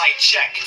Mic check.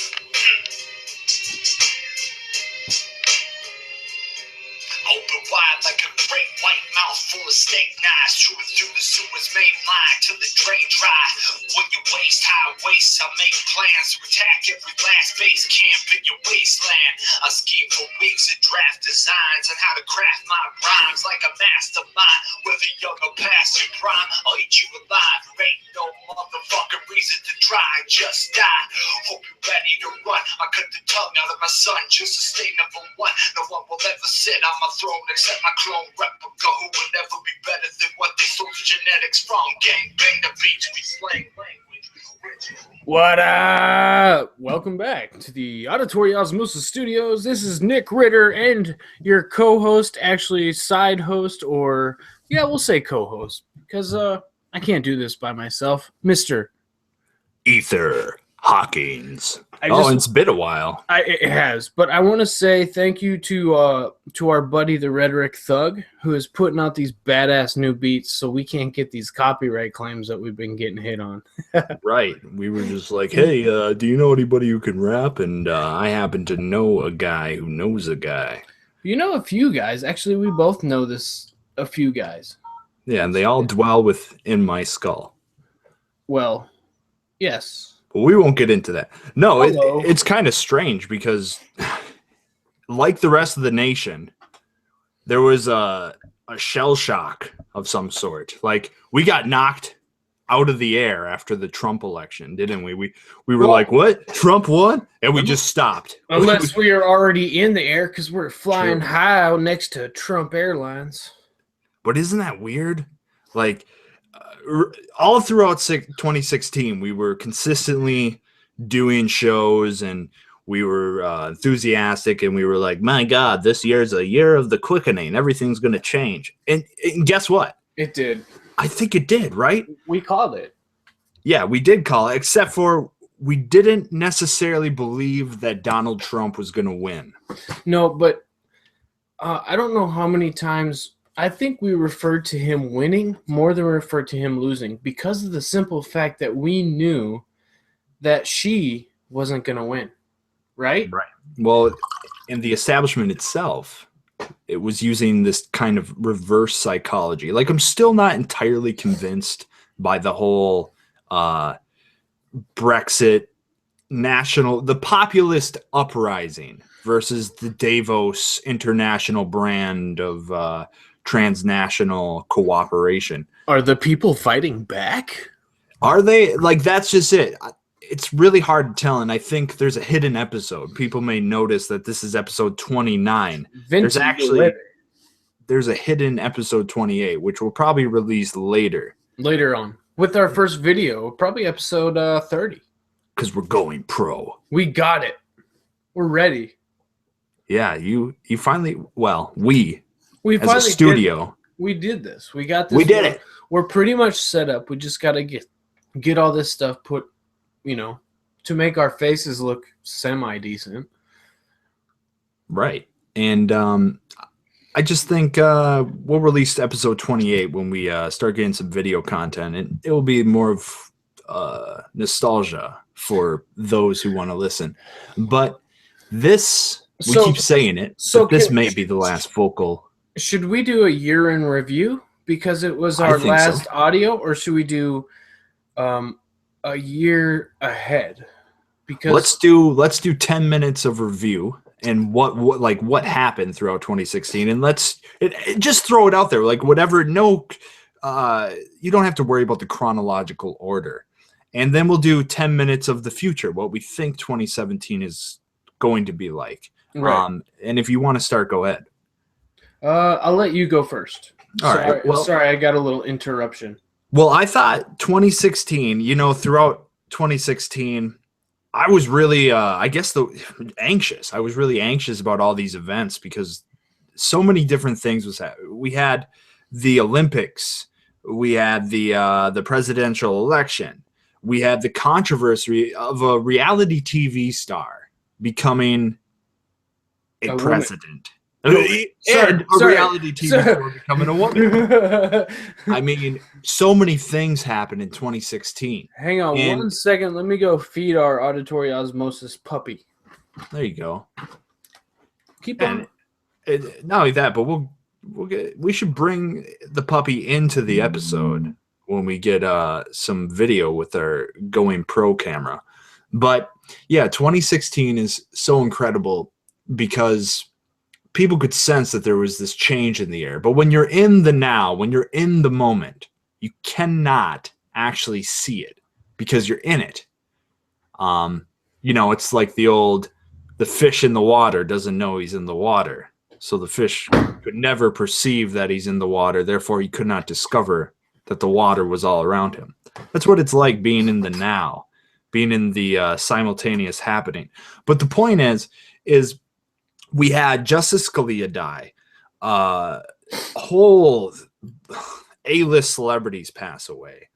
Open wide like a great white mouth full of steak knives. Chewing through the sewer's main line till the drain dry. When you waist high waist, I make plans to attack every last base camp in your wasteland. I scheme for weeks and draft designs on how to craft my rhymes like a mastermind. Whether young or past your prime, I'll eat you alive. There ain't no motherfucking reason to try, just die. Hope you're ready to run. I cut the tongue out of my son just to stay number one. No one will ever sit on my throne except my clone replica, who will never be better than what they stole the genetics from. Gang bang the beats we slang language. What up? Welcome back to the Auditory Osmosis Studios. This is Nick Ritter and your co-host, actually side host, or yeah, we'll say co-host because I can't do this by myself, Mr. Ether Hawkins. It's been a while. It has, but I want to say thank you to our buddy the Rhetoric Thug, who is putting out these badass new beats, so we can't get these copyright claims that we've been getting hit on. Right. We were just like, hey, do you know anybody who can rap? And I happen to know a guy who knows a guy. You know a few guys. Actually, we both know a few guys. Yeah, and they all dwell within my skull. Well, yes. We won't get into that. No, it's kind of strange because, like the rest of the nation, there was a shell shock of some sort. Like, we got knocked out of the air after the Trump election, didn't we? We were like, what? Trump won? And we just stopped. Unless we are already in the air because we're flying high out next to Trump Airlines. But isn't that weird? Like, all throughout 2016, we were consistently doing shows and we were enthusiastic and we were like, my God, this year's a year of the quickening. Everything's going to change. And guess what? It did. I think it did, right? We called it. Yeah, we did call it, except for we didn't necessarily believe that Donald Trump was going to win. No, but I don't know how many times I think we referred to him winning more than we referred to him losing because of the simple fact that we knew that she wasn't going to win, right? Right. Well, in the establishment itself, it was using this kind of reverse psychology. Like, I'm still not entirely convinced by the whole Brexit the populist uprising versus the Davos international brand of transnational cooperation. Are the people fighting back? Are they? Like, that's just it. It's really hard to tell, and I think there's a hidden episode. People may notice that this is episode 29. There's a hidden episode 28, which will probably release later on with our first video, probably episode 30. Because we're going pro. We got it. We're ready. Yeah, you finally. Well, we as finally a studio. We did this. We got this. We did it. We're pretty much set up. We just got to get all this stuff put, to make our faces look semi-decent. Right. And I just think we'll release episode 28 when we start getting some video content. And it will be more of nostalgia for those who want to listen. But this, we keep saying it, but this may be the last vocal. Should we do a year in review because it was our last audio, or should we do a year ahead? Because let's do 10 minutes of review and what happened throughout 2016, and let's just throw it out there, like whatever. No, you don't have to worry about the chronological order, and then we'll do 10 minutes of the future, what we think 2017 is going to be like. Right. And if you want to start, go ahead. I'll let you go first. All right. Well, sorry, I got a little interruption. Well, I thought 2016, throughout 2016, I was really, anxious. I was really anxious about all these events because so many different things was happening. We had the Olympics. We had the presidential election. We had the controversy of a reality TV star becoming a president. And a reality TV star becoming a woman. I mean, so many things happened in 2016. Hang on 1 second. Let me go feed our auditory osmosis puppy. There you go. Keep on. Not only that, but we should bring the puppy into the episode when we get some video with our Going Pro camera. But yeah, 2016 is so incredible because people could sense that there was this change in the air. But when you're in the now, when you're in the moment, you cannot actually see it because you're in it. It's like the fish in the water doesn't know he's in the water. So the fish could never perceive that he's in the water. Therefore, he could not discover that the water was all around him. That's what it's like being in the now, being in the simultaneous happening. But the point is we had Justice Scalia die, whole A-list celebrities pass away,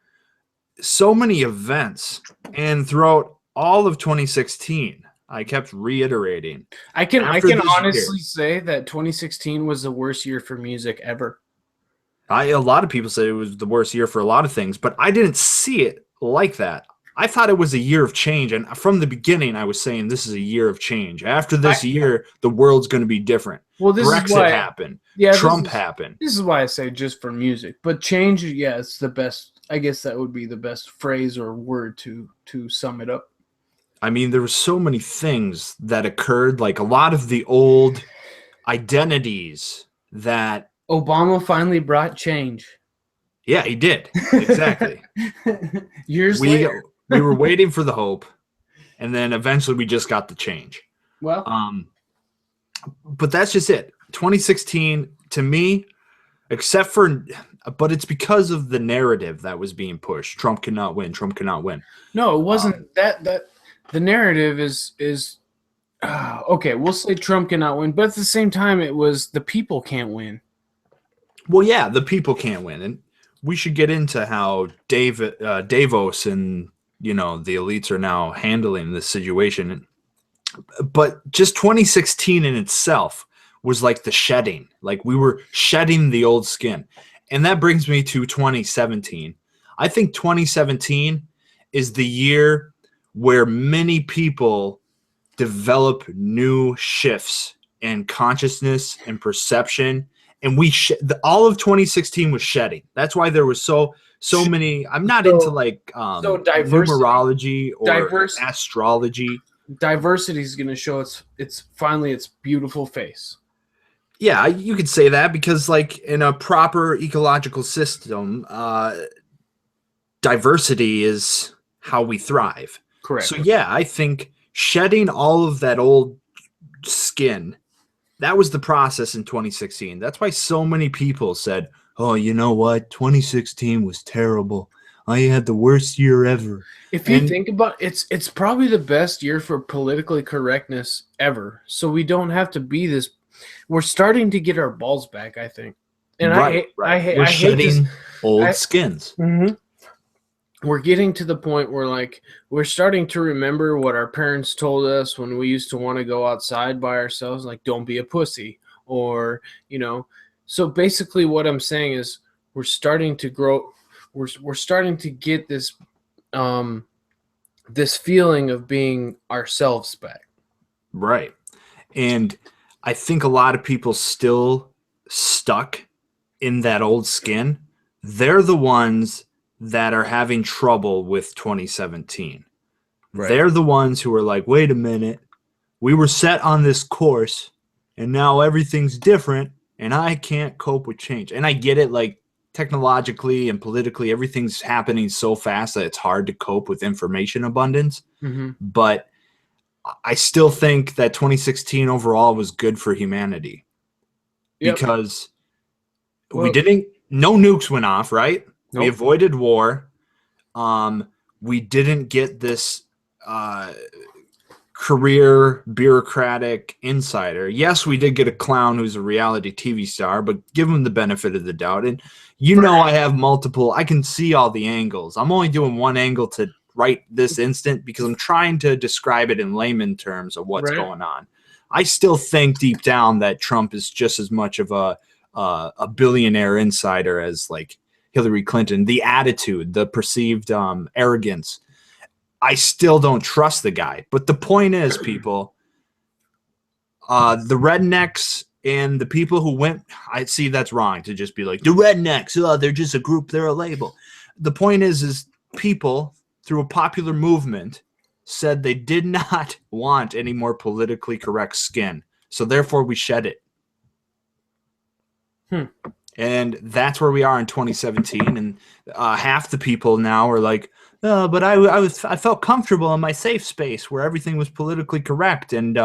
so many events, and throughout all of 2016, I kept reiterating. I can honestly say that 2016 was the worst year for music ever. A lot of people say it was the worst year for a lot of things, but I didn't see it like that. I thought it was a year of change, and from the beginning, I was saying this is a year of change. After this year, the world's going to be different. Well, Brexit happened. Yeah, Trump happened. This is why I say just for music, but change, yeah, it's the best. I guess that would be the best phrase or word to sum it up. I mean, there were so many things that occurred, like a lot of the old identities that Obama finally brought change. Yeah, he did. Exactly. Years later. We were waiting for the hope, and then eventually we just got the change. Well, but that's just it. 2016, to me, but it's because of the narrative that was being pushed. Trump cannot win. Trump cannot win. No, it wasn't that the narrative is okay. We'll say Trump cannot win, but at the same time, it was the people can't win. Well, yeah, the people can't win, and we should get into how Davos and the elites are now handling this situation. But just 2016 in itself was like the shedding. Like we were shedding the old skin. And that brings me to 2017. I think 2017 is the year where many people develop new shifts in consciousness and perception. And all of 2016 was shedding. That's why there was so many. I'm not into numerology or astrology. Diversity is going to show its finally its beautiful face. Yeah, you could say that because, like, in a proper ecological system, diversity is how we thrive. Correct. So yeah, I think shedding all of that old skin. That was the process in 2016. That's why so many people said, oh, you know what? 2016 was terrible. I had the worst year ever. If you think about it, it's probably the best year for politically correctness ever. So we don't have to be this. We're starting to get our balls back, I think. And right. We're shedding old skins. Mm-hmm. We're getting to the point where, we're starting to remember what our parents told us when we used to want to go outside by ourselves, like, don't be a pussy, or, So basically what I'm saying is we're starting to grow. We're starting to get this this feeling of being ourselves back. Right. And I think a lot of people still stuck in that old skin. They're the ones that are having trouble with 2017. Right. They're the ones who are like, wait a minute, we were set on this course and now everything's different and I can't cope with change. And I get it, like technologically and politically, everything's happening so fast that it's hard to cope with information abundance. Mm-hmm. But I still think that 2016 overall was good for humanity. Yep. Because no nukes went off, right? Nope. We avoided war. We didn't get this career bureaucratic insider. Yes, we did get a clown who's a reality TV star, but give him the benefit of the doubt. And I have multiple. I can see all the angles. I'm only doing one angle to right this instant because I'm trying to describe it in layman terms of what's going on. I still think deep down that Trump is just as much of a billionaire insider as like Hillary Clinton. The attitude, the perceived arrogance. I still don't trust the guy. But the point is, people, the rednecks and the people who went, I see that's wrong to just be like, the rednecks, they're just a group, they're a label. The point is people, through a popular movement, said they did not want any more politically correct skin. So therefore we shed it. And that's where we are in 2017. And half the people now are like, but I felt comfortable in my safe space where everything was politically correct, and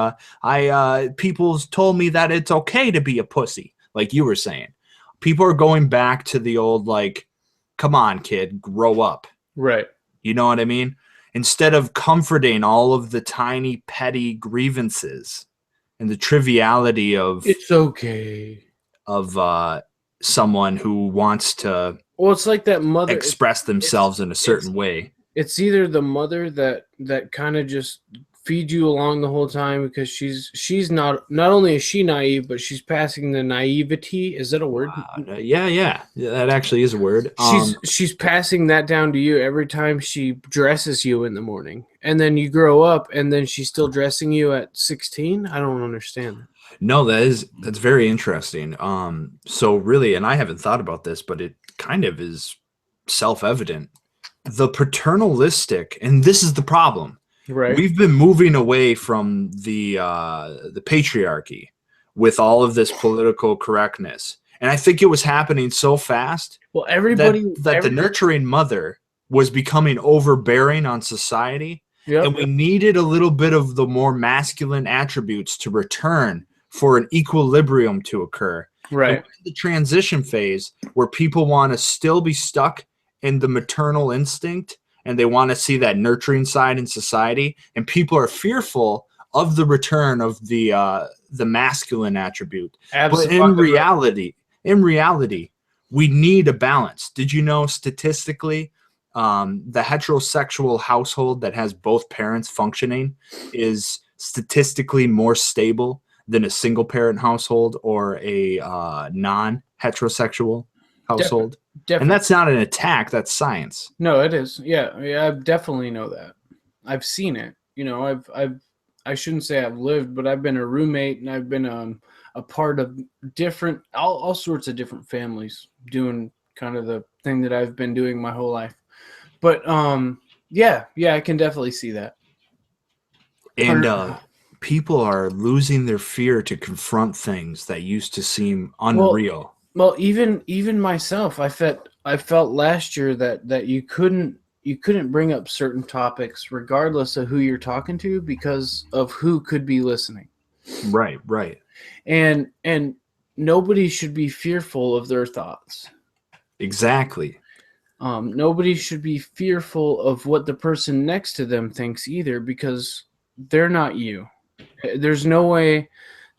people told me that it's okay to be a pussy, like you were saying. People are going back to the old like, come on, kid, grow up. Right. You know what I mean? Instead of comforting all of the tiny petty grievances and the triviality of it's okay of someone who wants to. Well, it's like that mother express themselves in a certain way. It's either the mother that kind of just feeds you along the whole time because she's not only is she naive, but she's passing the naivety. Is that a word? Yeah, that actually is a word. She's passing that down to you every time she dresses you in the morning, and then you grow up, and then she's still dressing you at 16. I don't understand. No, that's very interesting. So really, and I haven't thought about this, but it kind of is self-evident. The paternalistic, and this is the problem. Right. We've been moving away from the patriarchy with all of this political correctness, and I think it was happening so fast. Well, everybody the nurturing mother was becoming overbearing on society, and we needed a little bit of the more masculine attributes to return for an equilibrium to occur. Right. The transition phase where people want to still be stuck in the maternal instinct and they want to see that nurturing side in society, and people are fearful of the return of the masculine attribute. Absolutely. But in reality, we need a balance. Did you know statistically the heterosexual household that has both parents functioning is statistically more stable than a single parent household or a non-heterosexual household? Definitely. And that's not an attack, that's science. No, it is. Yeah, I definitely know that. I've seen it. You know, I shouldn't say I've lived, but I've been a roommate, and I've been a part of different all sorts of different families doing kind of the thing that I've been doing my whole life. But yeah, I can definitely see that. And people are losing their fear to confront things that used to seem unreal. Well, even myself, I felt last year that you couldn't bring up certain topics regardless of who you're talking to because of who could be listening. Right. And nobody should be fearful of their thoughts. Exactly. Nobody should be fearful of what the person next to them thinks either, because they're not you. There's no way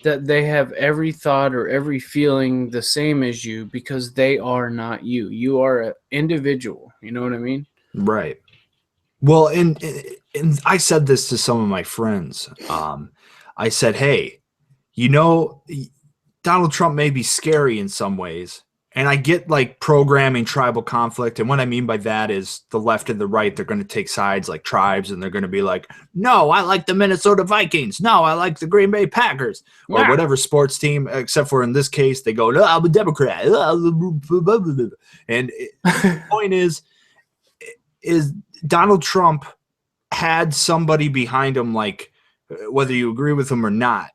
that they have every thought or every feeling the same as you, because they are not you. You are an individual. You know what I mean? Right. Well, and I said this to some of my friends. I said, hey, you know, Donald Trump may be scary in some ways. And I get like programming tribal conflict. And what I mean by that is the left and the right, they're going to take sides like tribes, and they're going to be like, no, I like the Minnesota Vikings. No, I like the Green Bay Packers, or whatever sports team, except for in this case, they go, no, I'm a Democrat. And the point is Donald Trump had somebody behind him, like whether you agree with him or not,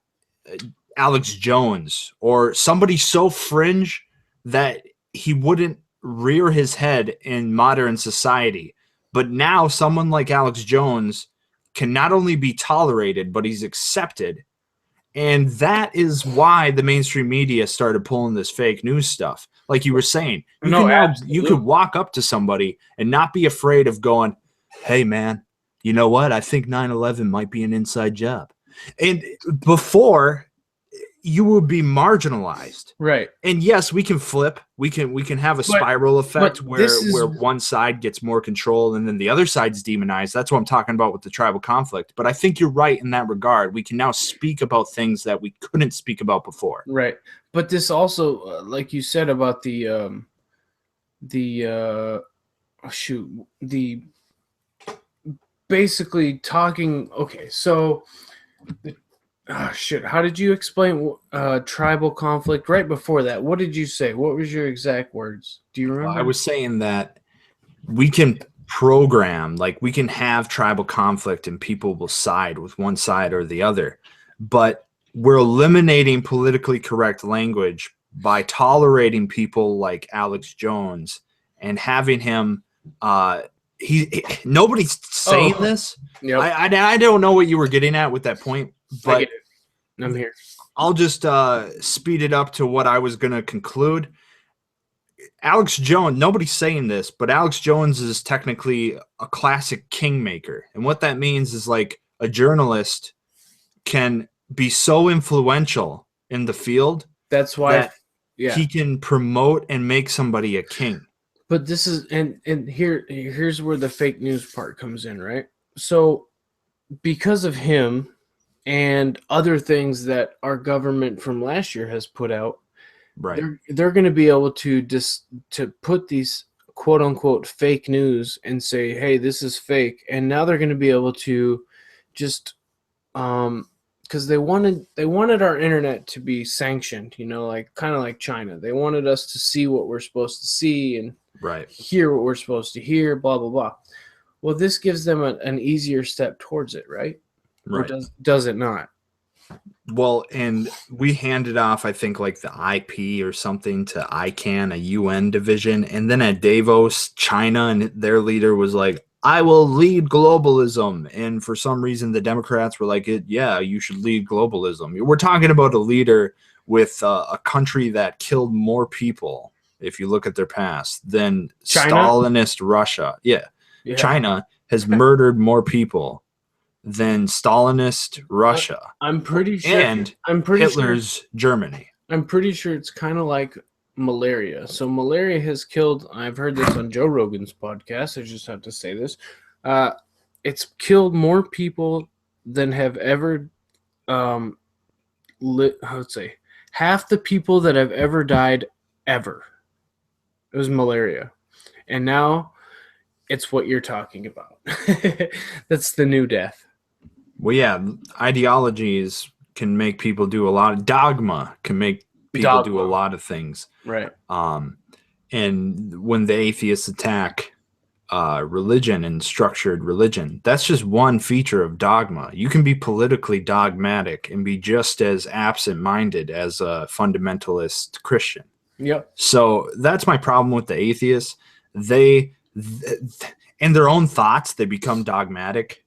Alex Jones, or somebody so fringe that he wouldn't rear his head in modern society. But now someone like Alex Jones can not only be tolerated, but he's accepted. And that is why the mainstream media started pulling this fake news stuff. Like you were saying, you could walk up to somebody and not be afraid of going, hey, man, you know what? I think 9/11 might be an inside job. And before, you would be marginalized. Right. And yes, we can flip. We can have a spiral effect where one side gets more control and then the other side's demonized. That's what I'm talking about with the tribal conflict. But I think you're right in that regard. We can now speak about things that we couldn't speak about before. Right. But this also, like you said about the basically talking. Okay, so how did you explain tribal conflict right before that? What did you say? What was your exact words? Do you remember? Well, I was saying that we can program, like we can have tribal conflict and people will side with one side or the other, but we're eliminating politically correct language by tolerating people like Alex Jones and having him nobody's saying this. Yep. I don't know what you were getting at with that point, but I get it. I'm here. I'll just speed it up to what I was going to conclude. Alex Jones, nobody's saying this, but Alex Jones is technically a classic kingmaker. And what that means is like a journalist can be so influential in the field. That's why he can promote and make somebody a king. But this is and here's where the fake news part comes in, right? So because of him and other things that our government from last year has put out, right, they're going to be able to to put these quote unquote fake news and say, hey, this is fake, and now they're going to be able to just because they wanted our internet to be sanctioned, like kind of like China. They wanted us to see what we're supposed to see and hear what we're supposed to hear, blah blah blah. Well, this gives them an easier step towards it, right? Or does it not? Well, and we handed off, I think, like the IP or something to ICANN, a UN division, and then at Davos, China, and their leader was like, I will lead globalism. And for some reason, the Democrats were like, yeah, you should lead globalism. We're talking about a leader with a country that killed more people, if you look at their past, than China? Stalinist Russia. Yeah. China has murdered more people than Stalinist Russia. I'm pretty sure. And Hitler's Germany. I'm pretty sure it's kind of like malaria. So malaria has killed, I've heard this on Joe Rogan's podcast, I just have to say this, it's killed more people than have ever I would say half the people that have ever died ever. It was malaria. And now it's what you're talking about. That's the new death. Well, yeah, ideologies can make people do a lot of dogma can make people do a lot of things. Right. And when the atheists attack religion and structured religion, that's just one feature of dogma. You can be politically dogmatic and be just as absent-minded as a fundamentalist Christian. Yep. So that's my problem with the atheists. They in their own thoughts, they become dogmatic.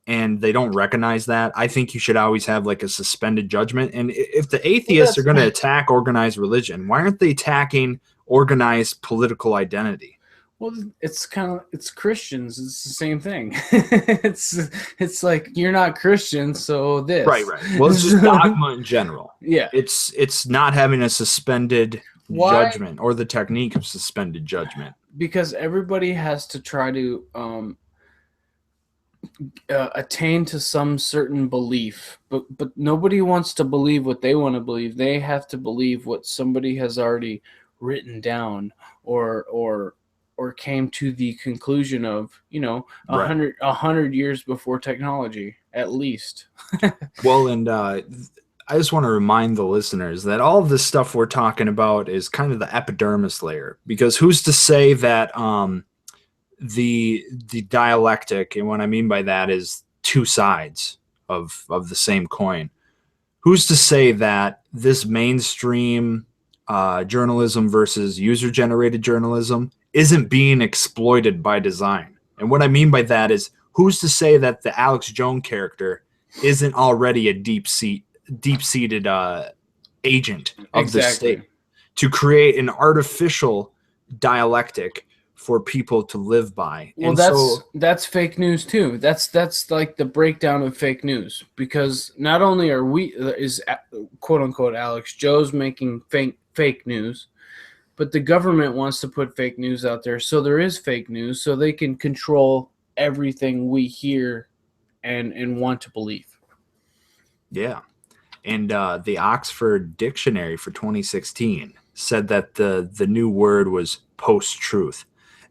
And they don't recognize that. I think you should always have like a suspended judgment. And if the atheists are going to attack organized religion, why aren't they attacking organized political identity? Well, it's Christians. It's the same thing. it's like you're not Christian, so this. Right. Well, it's just dogma in general. Yeah. It's not having a suspended judgment or the technique of suspended judgment. Because everybody has to try to attain to some certain belief, but nobody wants to believe what they want to believe. They have to believe what somebody has already written down or came to the conclusion of, 100 years before technology, at least. Well, and I just want to remind the listeners that all of this stuff we're talking about is kind of the epidermis layer, because who's to say that the dialectic, and what I mean by that is two sides of the same coin. Who's to say that this mainstream journalism versus user-generated journalism isn't being exploited by design? And what I mean by that is, who's to say that the Alex Jones character isn't already a deep-seated agent of the state to create an artificial dialectic for people to live by. Well, And that's fake news too. That's like the breakdown of fake news, because not only is quote unquote Alex Jones making fake news, but the government wants to put fake news out there, so there is fake news, so they can control everything we hear and want to believe. Yeah. And the Oxford Dictionary for 2016 said that the new word was post-truth.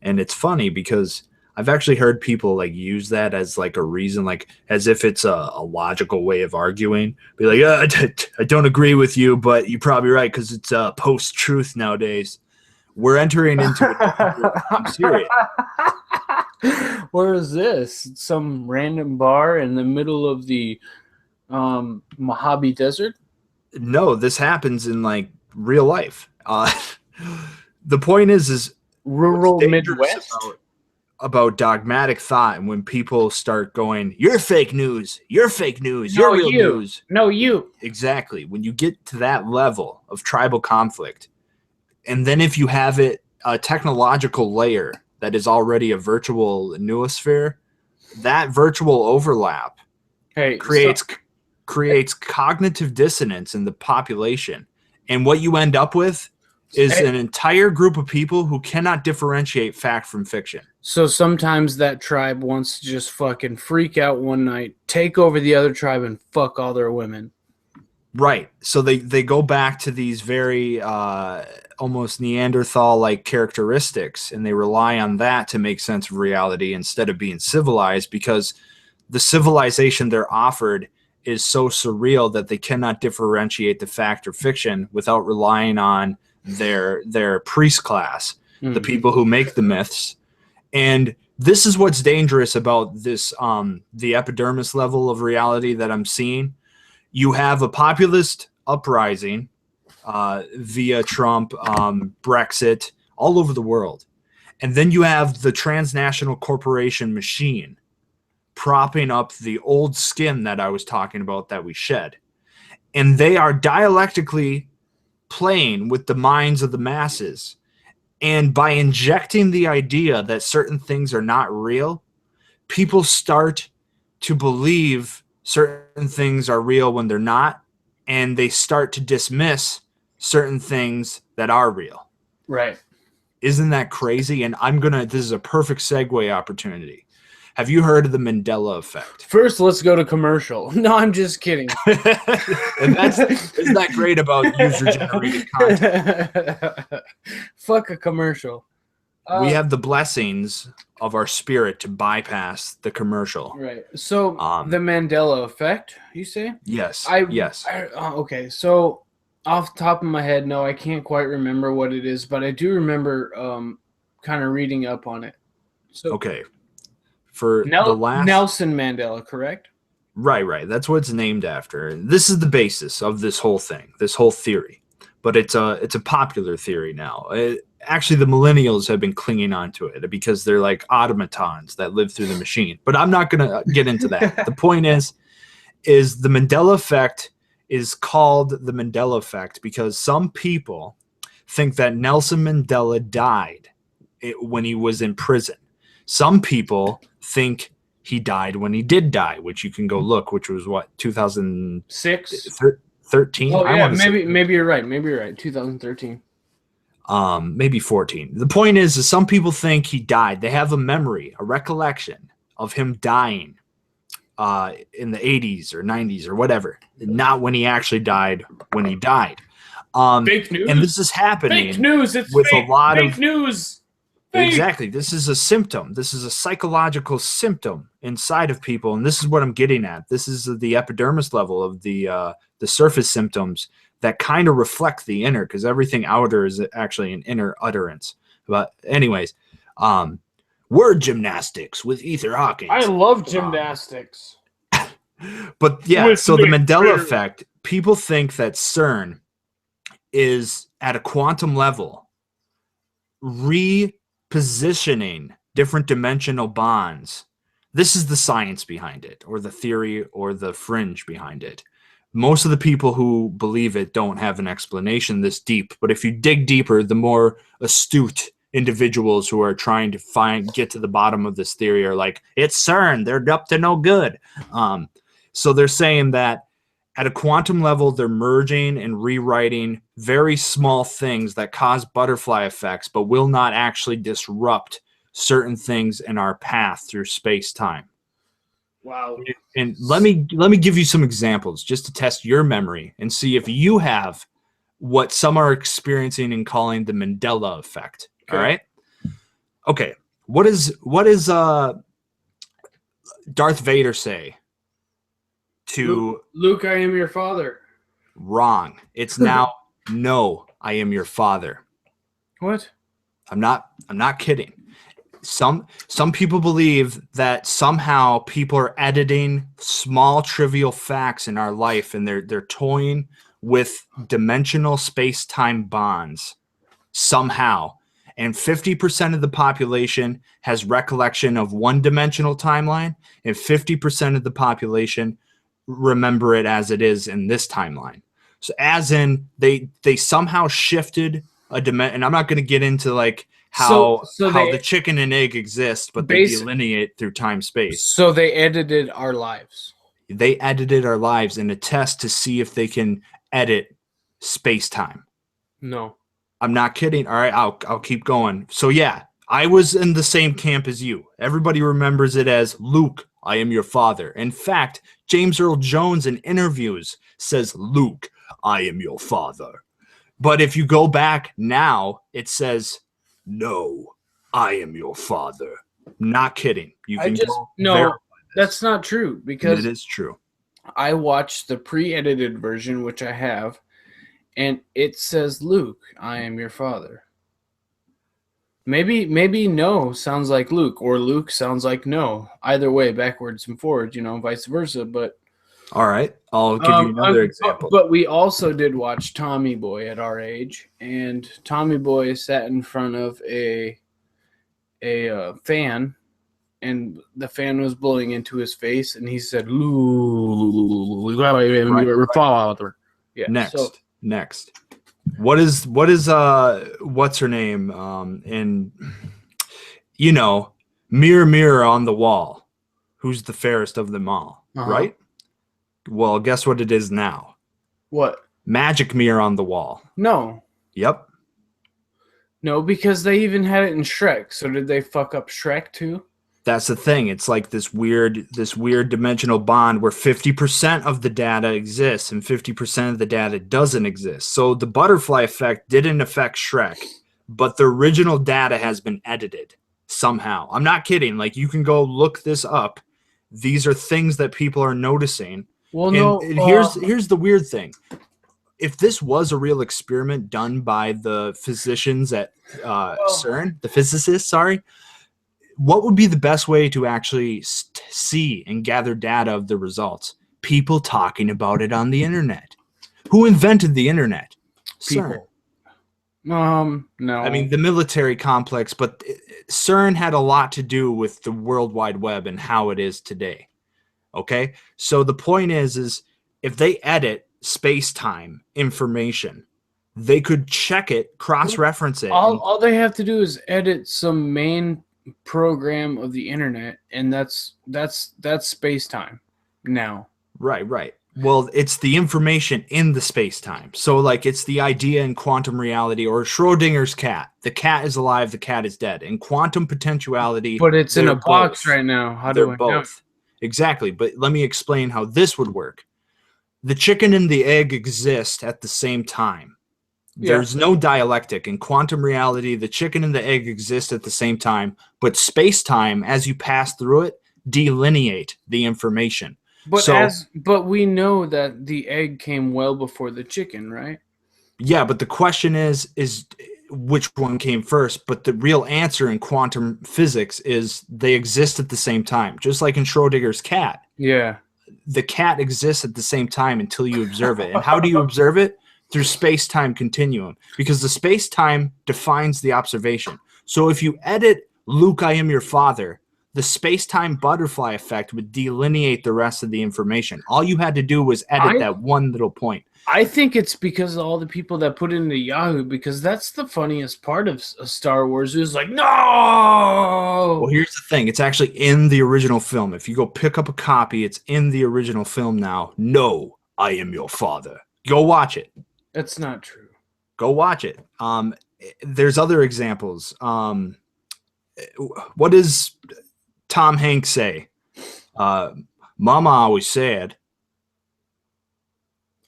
And it's funny because I've actually heard people like use that as like a reason, like as if it's a logical way of arguing. Be like, I don't agree with you, but you're probably right because it's post-truth nowadays. We're entering into it. I'm serious. Where is this? Some random bar in the middle of the Mojave Desert? No, this happens in like real life. The point is rural Midwest about dogmatic thought, and when people start going, "You're fake news. You're fake news. No, You're real news." No, you. Exactly. When you get to that level of tribal conflict, and then if you have a technological layer that is already a virtual noosphere, that virtual overlap creates cognitive dissonance in the population. And what you end up with is an entire group of people who cannot differentiate fact from fiction. So sometimes that tribe wants to just fucking freak out one night, take over the other tribe, and fuck all their women. Right. So they go back to these very almost Neanderthal-like characteristics, and they rely on that to make sense of reality instead of being civilized, because the civilization they're offered is so surreal that they cannot differentiate the fact or fiction without relying on their priest class, the people who make the myths. And this is what's dangerous about this, the epidermis level of reality that I'm seeing. You have a populist uprising via Trump, Brexit, all over the world. And then you have the transnational corporation machine propping up the old skin that I was talking about that we shed. And they are dialectically playing with the minds of the masses. And by injecting the idea that certain things are not real, people start to believe certain things are real when they're not, and they start to dismiss certain things that are real. Right. Isn't that crazy? And this is a perfect segue opportunity. Have you heard of the Mandela effect? First, let's go to commercial. No, I'm just kidding. And isn't that great about user-generated content? Fuck a commercial. We have the blessings of our spirit to bypass the commercial. Right. So the Mandela effect, you say? Yes. Yes. Okay. So off the top of my head, no, I can't quite remember what it is, but I do remember kind of reading up on it. So okay. For the last Nelson Mandela, correct? Right. That's what it's named after. This is the basis of this whole thing, this whole theory. But it's a popular theory now. Actually, the millennials have been clinging on to it because they're like automatons that live through the machine. But I'm not going to get into that. The point is the Mandela effect is called the Mandela effect because some people think that Nelson Mandela died when he was in prison. Some people think he died when he did die, which you can go look, which was what, 2006? 13? Oh, yeah, maybe you're right. 2013. Maybe 14. The point is some people think he died. They have a memory, a recollection of him dying in the 80s or 90s or whatever. Not when he actually died, when he died. Fake news. And this is happening fake news. It's with fake, a lot fake of news. Exactly. This is a symptom. This is a psychological symptom inside of people, and this is what I'm getting at. This is the epidermis level of the surface symptoms that kind of reflect the inner, because everything outer is actually an inner utterance. But anyways, word gymnastics with Ether Hawkins. I love gymnastics. But yeah, so the Mandela effect, people think that CERN is at a quantum level repositioning different dimensional bonds. This is the science behind it, or the theory, or the fringe behind it. Most of the people who believe it don't have an explanation this deep, but if you dig deeper, the more astute individuals who are trying to get to the bottom of this theory are like, it's CERN, they're up to no good. So they're saying that at a quantum level, they're merging and rewriting very small things that cause butterfly effects, but will not actually disrupt certain things in our path through space-time. Wow. And let me give you some examples just to test your memory and see if you have what some are experiencing and calling the Mandela effect. Okay. All right. Okay. What is Darth Vader say to Luke, I am your father. Wrong. It's now no, I am your father. What? I'm not kidding. Some people believe that somehow people are editing small trivial facts in our life, and they're toying with dimensional space-time bonds somehow. And 50% of the population has recollection of one-dimensional timeline, and 50% of the population remember it as it is in this timeline. So as in they somehow shifted a dimension, and I'm not going to get into like how the chicken and egg exist, but they delineate through time space. So they edited our lives. They edited our lives in a test to see if they can edit space-time. No. I'm not kidding. All right, I'll keep going. So yeah, I was in the same camp as you. Everybody remembers it as Luke, I am your father. In fact, James Earl Jones in interviews says, Luke, I am your father. But if you go back now, it says, no, I am your father. Not kidding. You can that's not true, because it is true. I watched the pre-edited version, which I have, and it says, Luke, I am your father. Maybe no sounds like Luke, or Luke sounds like no. Either way, backwards and forwards, vice versa. But all right, I'll give you another example. But we also did watch Tommy Boy at our age, and Tommy Boy sat in front of a fan, and the fan was blowing into his face, and he said, "Luke, your father." Yeah. Next. What is what's her name? And mirror, mirror on the wall, who's the fairest of them all? Right? Well, guess what it is now? What? Magic mirror on the wall. No. Yep. No, because they even had it in Shrek. So did they fuck up Shrek too? That's the thing. It's like this weird dimensional bond where 50% of the data exists and 50% of the data doesn't exist. So the butterfly effect didn't affect Shrek, but the original data has been edited somehow. I'm not kidding. Like, you can go look this up. These are things that people are noticing. Well, and here's the weird thing. If this was a real experiment done by the physicians at CERN, the physicists, sorry, what would be the best way to actually see and gather data of the results? People talking about it on the internet. Who invented the internet? People. CERN. No. I mean, the military complex, but CERN had a lot to do with the World Wide Web and how it is today. Okay? So the point is if they edit space-time information, they could check it, cross-reference it. All they have to do is edit some main program of the internet, and that's space-time now. Right. Well, it's the information in the space-time. So, like, it's the idea in quantum reality, or Schrodinger's cat. The cat is alive, the cat is dead. In quantum potentiality, but it's in a box right now. How do I know? Exactly. But let me explain how this would work. The chicken and the egg exist at the same time. There's no dialectic. In quantum reality, the chicken and the egg exist at the same time, but space-time, as you pass through it, delineate the information. But we know that the egg came well before the chicken, right? Yeah, but the question is which one came first? But the real answer in quantum physics is they exist at the same time, just like in Schrodinger's cat. Yeah. The cat exists at the same time until you observe it. And how do you observe it? Through space-time continuum, because the space-time defines the observation. So if you edit Luke, I am your father, the space-time butterfly effect would delineate the rest of the information. All you had to do was edit that one little point. I think it's because of all the people that put into Yahoo, because that's the funniest part of Star Wars. It was like, no! Well, here's the thing. It's actually in the original film. If you go pick up a copy, it's in the original film now. No, I am your father. Go watch it. That's not true. Go watch it. There's other examples. What does Tom Hanks say? Mama always said,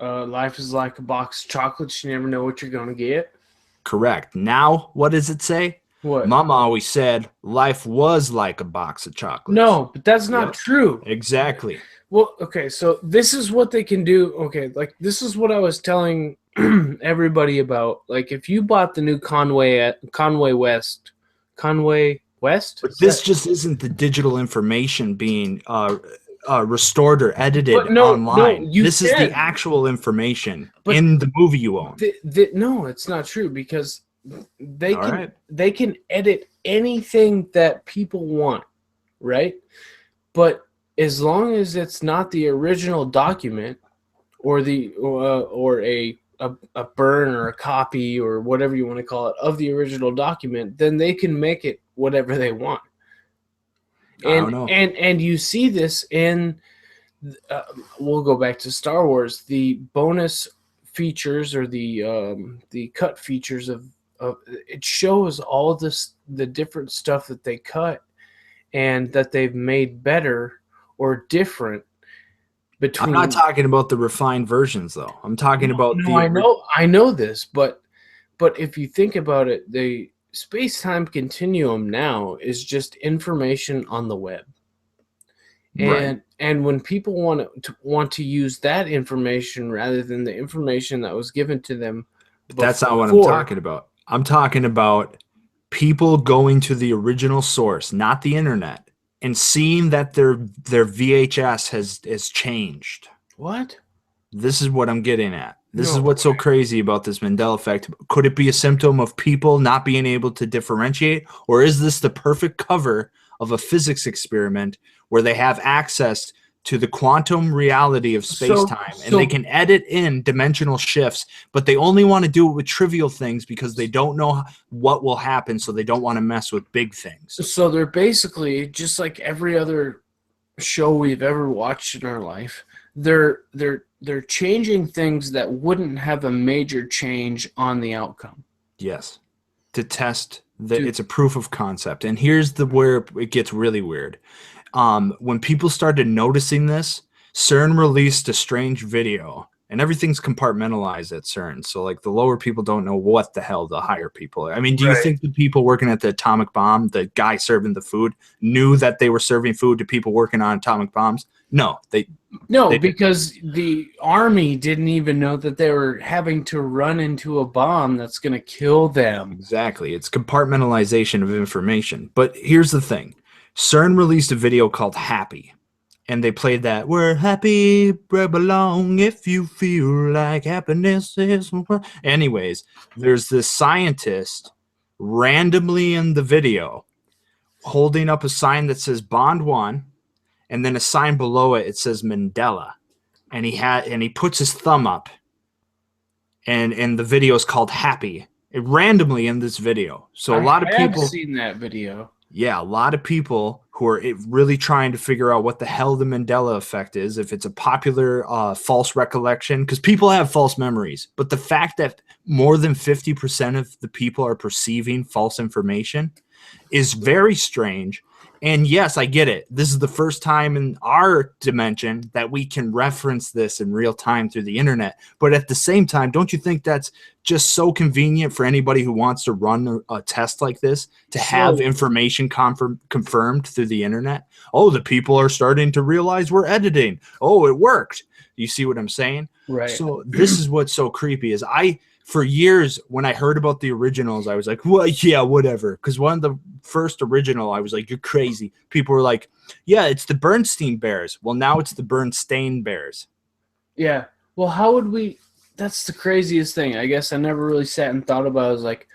life is like a box of chocolates. You never know what you're going to get. Correct. Now, what does it say? What? Mama always said life was like a box of chocolates. No, but that's not true. Exactly. Well, okay, so this is what they can do. Okay, like this is what I was telling everybody about. Like if you bought the new Conway West. But this just isn't the digital information being restored or edited online. This is the actual information in the movie you own. No, it's not true because they can edit anything that people want, right? But as long as it's not the original document or a burn or a copy or whatever you want to call it of the original document, then they can make it whatever they want. And you see this in we'll go back to Star Wars, the bonus features or the cut features of it shows all the different stuff that they cut and that they've made better or different between. I'm not talking about the refined versions though. I'm talking about I know this, but if you think about it, the space-time continuum now is just information on the web. And when people want to use that information rather than the information that was given to them before, that's not what I'm talking about. I'm talking about people going to the original source, not the internet, and seeing that their VHS has changed. What? This is what I'm getting at. This is what's so crazy about this Mandela effect. Could it be a symptom of people not being able to differentiate? Or is this the perfect cover of a physics experiment where they have access to the quantum reality of space-time and they can edit in dimensional shifts, but they only want to do it with trivial things because they don't know what will happen, so they don't want to mess with big things. So they're basically just like every other show we've ever watched in our life. They're changing things that wouldn't have a major change on the outcome. Yes. To test that it's a proof of concept. And here's where it gets really weird. When people started noticing this, CERN released a strange video, and everything's compartmentalized at CERN. So like the lower people don't know what the hell the higher people are. I mean, do you think the people working at the atomic bomb, the guy serving the food, knew that they were serving food to people working on atomic bombs? No, because the army didn't even know that they were having to run into a bomb that's going to kill them. Exactly. It's compartmentalization of information. But here's the thing. CERN released a video called Happy, and they played that, we're happy, we belong, if you feel like happiness is... Anyways, there's this scientist randomly in the video holding up a sign that says Bond 1, and then a sign below it, it says Mandela. And he puts his thumb up, and the video is called Happy. Randomly in this video. So a lot of people have seen that video. Yeah, a lot of people who are really trying to figure out what the hell the Mandela effect is, if it's a popular false recollection, because people have false memories. But the fact that more than 50% of the people are perceiving false information is very strange. And yes, I get it. This is the first time in our dimension that we can reference this in real time through the internet. But at the same time, don't you think that's just so convenient for anybody who wants to run a test like this to have information confirmed through the internet? Oh, the people are starting to realize we're editing. Oh, it worked. You see what I'm saying? Right. So this is what's so creepy is for years, when I heard about the originals, I was like, well, yeah, whatever. Because one of the first original, I was like, you're crazy. People were like, yeah, it's the Bernstein Bears. Well, now it's the Bernstein Bears. Yeah. Well, how would we... That's the craziest thing. I guess I never really sat and thought about it. I was like,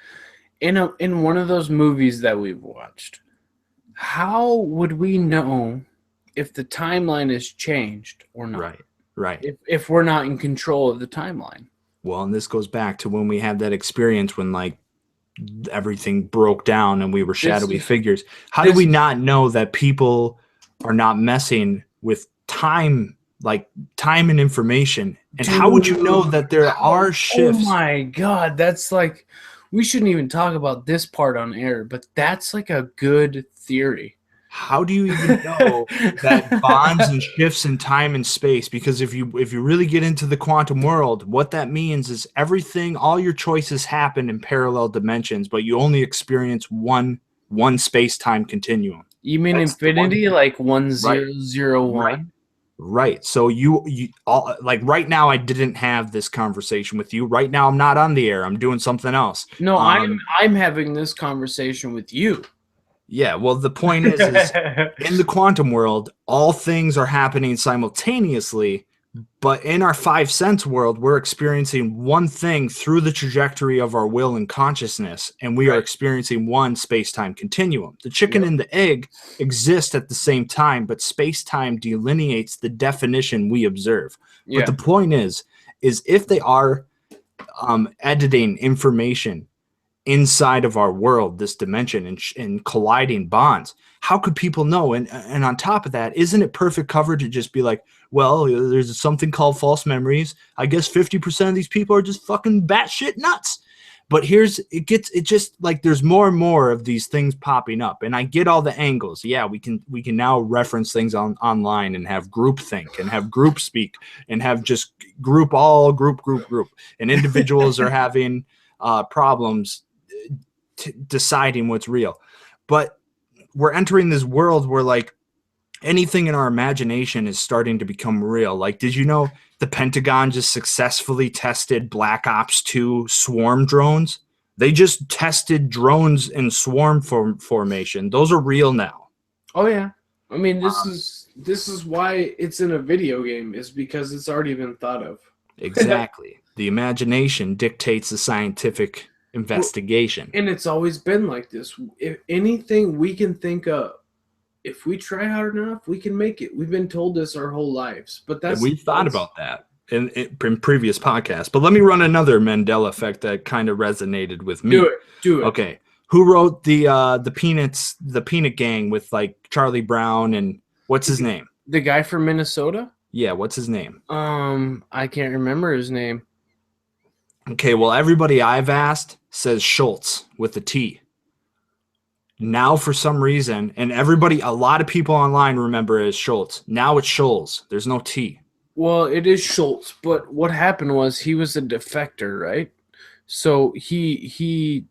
in one of those movies that we've watched, how would we know if the timeline has changed or not? Right. If we're not in control of the timeline. Well, and this goes back to when we had that experience when like everything broke down and we were shadowy figures. How do we not know that people are not messing with time, like time and information? And how would you know that there are shifts? Oh my God, that's like, we shouldn't even talk about this part on air, but that's like a good theory. How do you even know that bonds and shifts in time and space? Because if you really get into the quantum world, what that means is everything, all your choices happen in parallel dimensions, but you only experience one space-time continuum. You mean That's infinity, like 1001? Right. So you all, like right now I didn't have this conversation with you. Right now I'm not on the air. I'm doing something else. No, I'm having this conversation with you. Yeah, well, the point is in the quantum world, all things are happening simultaneously, but in our 5 sense world, we're experiencing one thing through the trajectory of our will and consciousness, and we are experiencing one space-time continuum. The chicken and the egg exist at the same time, but space-time delineates the definition we observe. But the point is if they are editing information inside of our world, this dimension, and colliding bonds, how could people know? And on top of that, isn't it perfect cover to just be like, well, there's something called false memories. I guess 50% of these people are just fucking batshit nuts. But it just like there's more and more of these things popping up, and I get all the angles. Yeah, we can now reference things online and have group think and have group speak and have just group, and individuals are having problems deciding what's real. But we're entering this world where like anything in our imagination is starting to become real. Like, did you know the Pentagon just successfully tested Black Ops 2 swarm drones? They just tested drones in swarm formation. Those are real now. Oh yeah. I mean, this is why it's in a video game, is because it's already been thought of. Exactly. The imagination dictates the scientific investigation. And it's always been like this. If anything we can think of, if we try hard enough, we can make it. We've been told this our whole lives, but we've thought about that in previous podcasts. But let me run another Mandela effect that kind of resonated with me. Do it. Okay, who wrote the Peanut Gang with like Charlie Brown and what's his name? The guy from Minnesota. Yeah, what's his name? I can't remember his name. Okay, well, everybody I've asked says Schultz with a T. Now, for some reason, and a lot of people online remember it as Schultz. Now it's Scholes. There's no T. Well, it is Schultz, but what happened was he was a defector, right? So he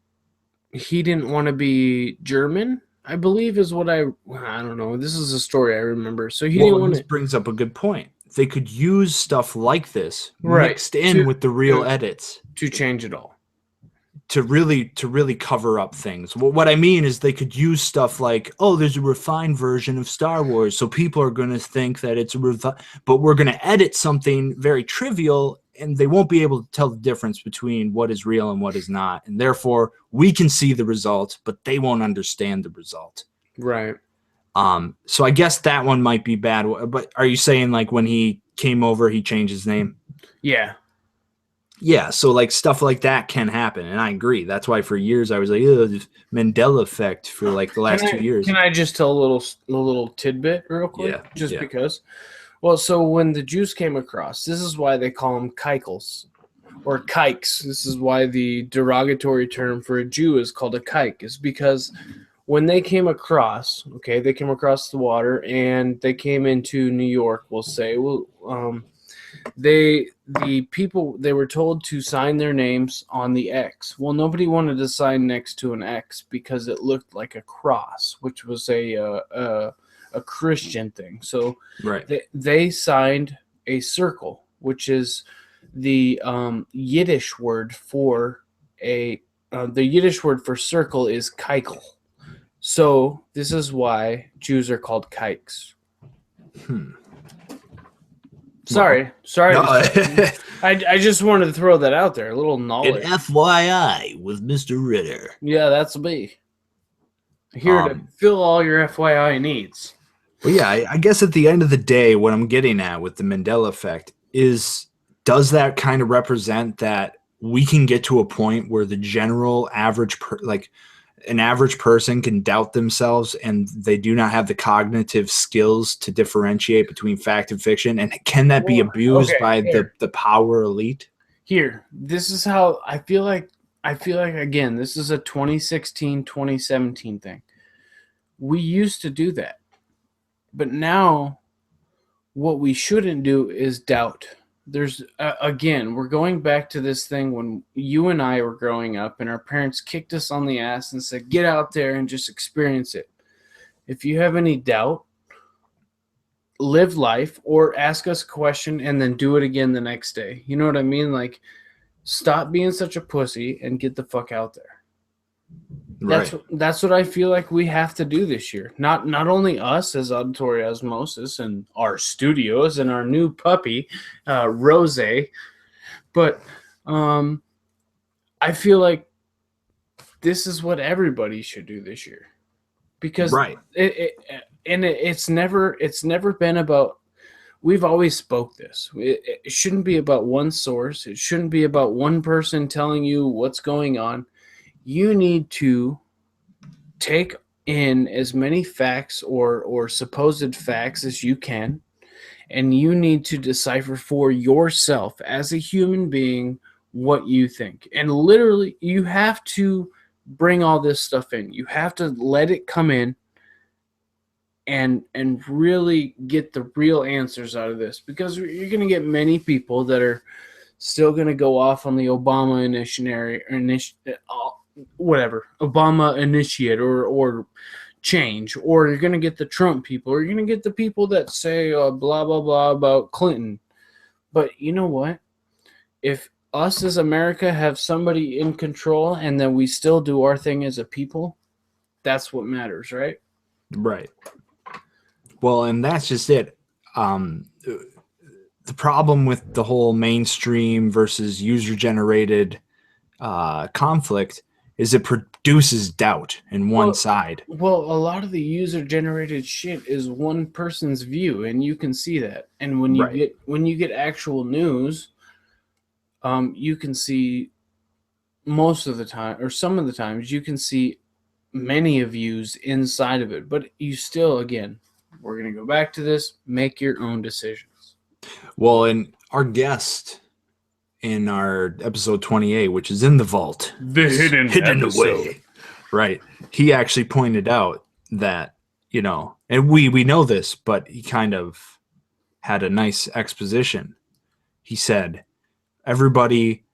didn't want to be German, I believe, is what I don't know. This is a story I remember. So this brings up a good point. They could use stuff like this mixed in with the real edits to change it all. To really cover up things. What I mean is they could use stuff like, oh, there's a refined version of Star Wars, so people are going to think that it's but we're going to edit something very trivial, and they won't be able to tell the difference between what is real and what is not, and therefore we can see the result, but they won't understand the result. Right. So I guess that one might be bad. But are you saying like when he came over, he changed his name? Yeah. Yeah, so like stuff like that can happen, and I agree. That's why for years I was like, this Mandela effect for like the last 2 years. Can I just tell a little tidbit real quick? Yeah. Because. Well, so when the Jews came across, this is why they call them kikels or kikes. This is why the derogatory term for a Jew is called a kike, is because when they came across, they came across the water and they came into New York, we'll say. The people, they were told to sign their names on the X. Well, nobody wanted to sign next to an X because it looked like a cross, which was a Christian thing. So they signed a circle, which is the Yiddish word for circle is keikel. So this is why Jews are called kikes. Sorry. No. I just wanted to throw that out there. A little knowledge. An FYI with Mr. Ritter. Yeah, that's me. Here to fill all your FYI needs. But yeah, I guess at the end of the day, what I'm getting at with the Mandela effect is, does that kind of represent that we can get to a point where the general average, an average person can doubt themselves and they do not have the cognitive skills to differentiate between fact and fiction? And can that be abused by the power elite? Here, this is how I feel like, again, this is a 2016, 2017 thing. We used to do that. But now what we shouldn't do is doubt. There's, again, we're going back to this thing when you and I were growing up and our parents kicked us on the ass and said, get out there and just experience it. If you have any doubt, live life or ask us a question and then do it again the next day. You know what I mean? Like, stop being such a pussy and get the fuck out there. That's what I feel like we have to do this year. Not only us as Auditory Osmosis and our studios and our new puppy, Rose, but I feel like this is what everybody should do this year, because it's never been about. We've always spoke this. It shouldn't be about one source. It shouldn't be about one person telling you what's going on. You need to take in as many facts or supposed facts as you can, and you need to decipher for yourself as a human being what you think. And literally, you have to bring all this stuff in. You have to let it come in and really get the real answers out of this, because you're going to get many people that are still going to go off on the Obama initiate or change, or you're going to get the Trump people, or you're going to get the people that say blah, blah, blah about Clinton. But you know what? If us as America have somebody in control and then we still do our thing as a people, that's what matters, right? Right. Well, and that's just it. The problem with the whole mainstream versus user-generated conflict is it produces doubt in one side. Well, a lot of the user-generated shit is one person's view, and you can see that. And when you get actual news, you can see most of the time, or some of the times, you can see many views inside of it. But you still, again, we're going to go back to this, make your own decisions. Well, and our guest in our episode 28, which is in the vault, the hidden away, right? He actually pointed out that, and we know this, but he kind of had a nice exposition. He said, everybody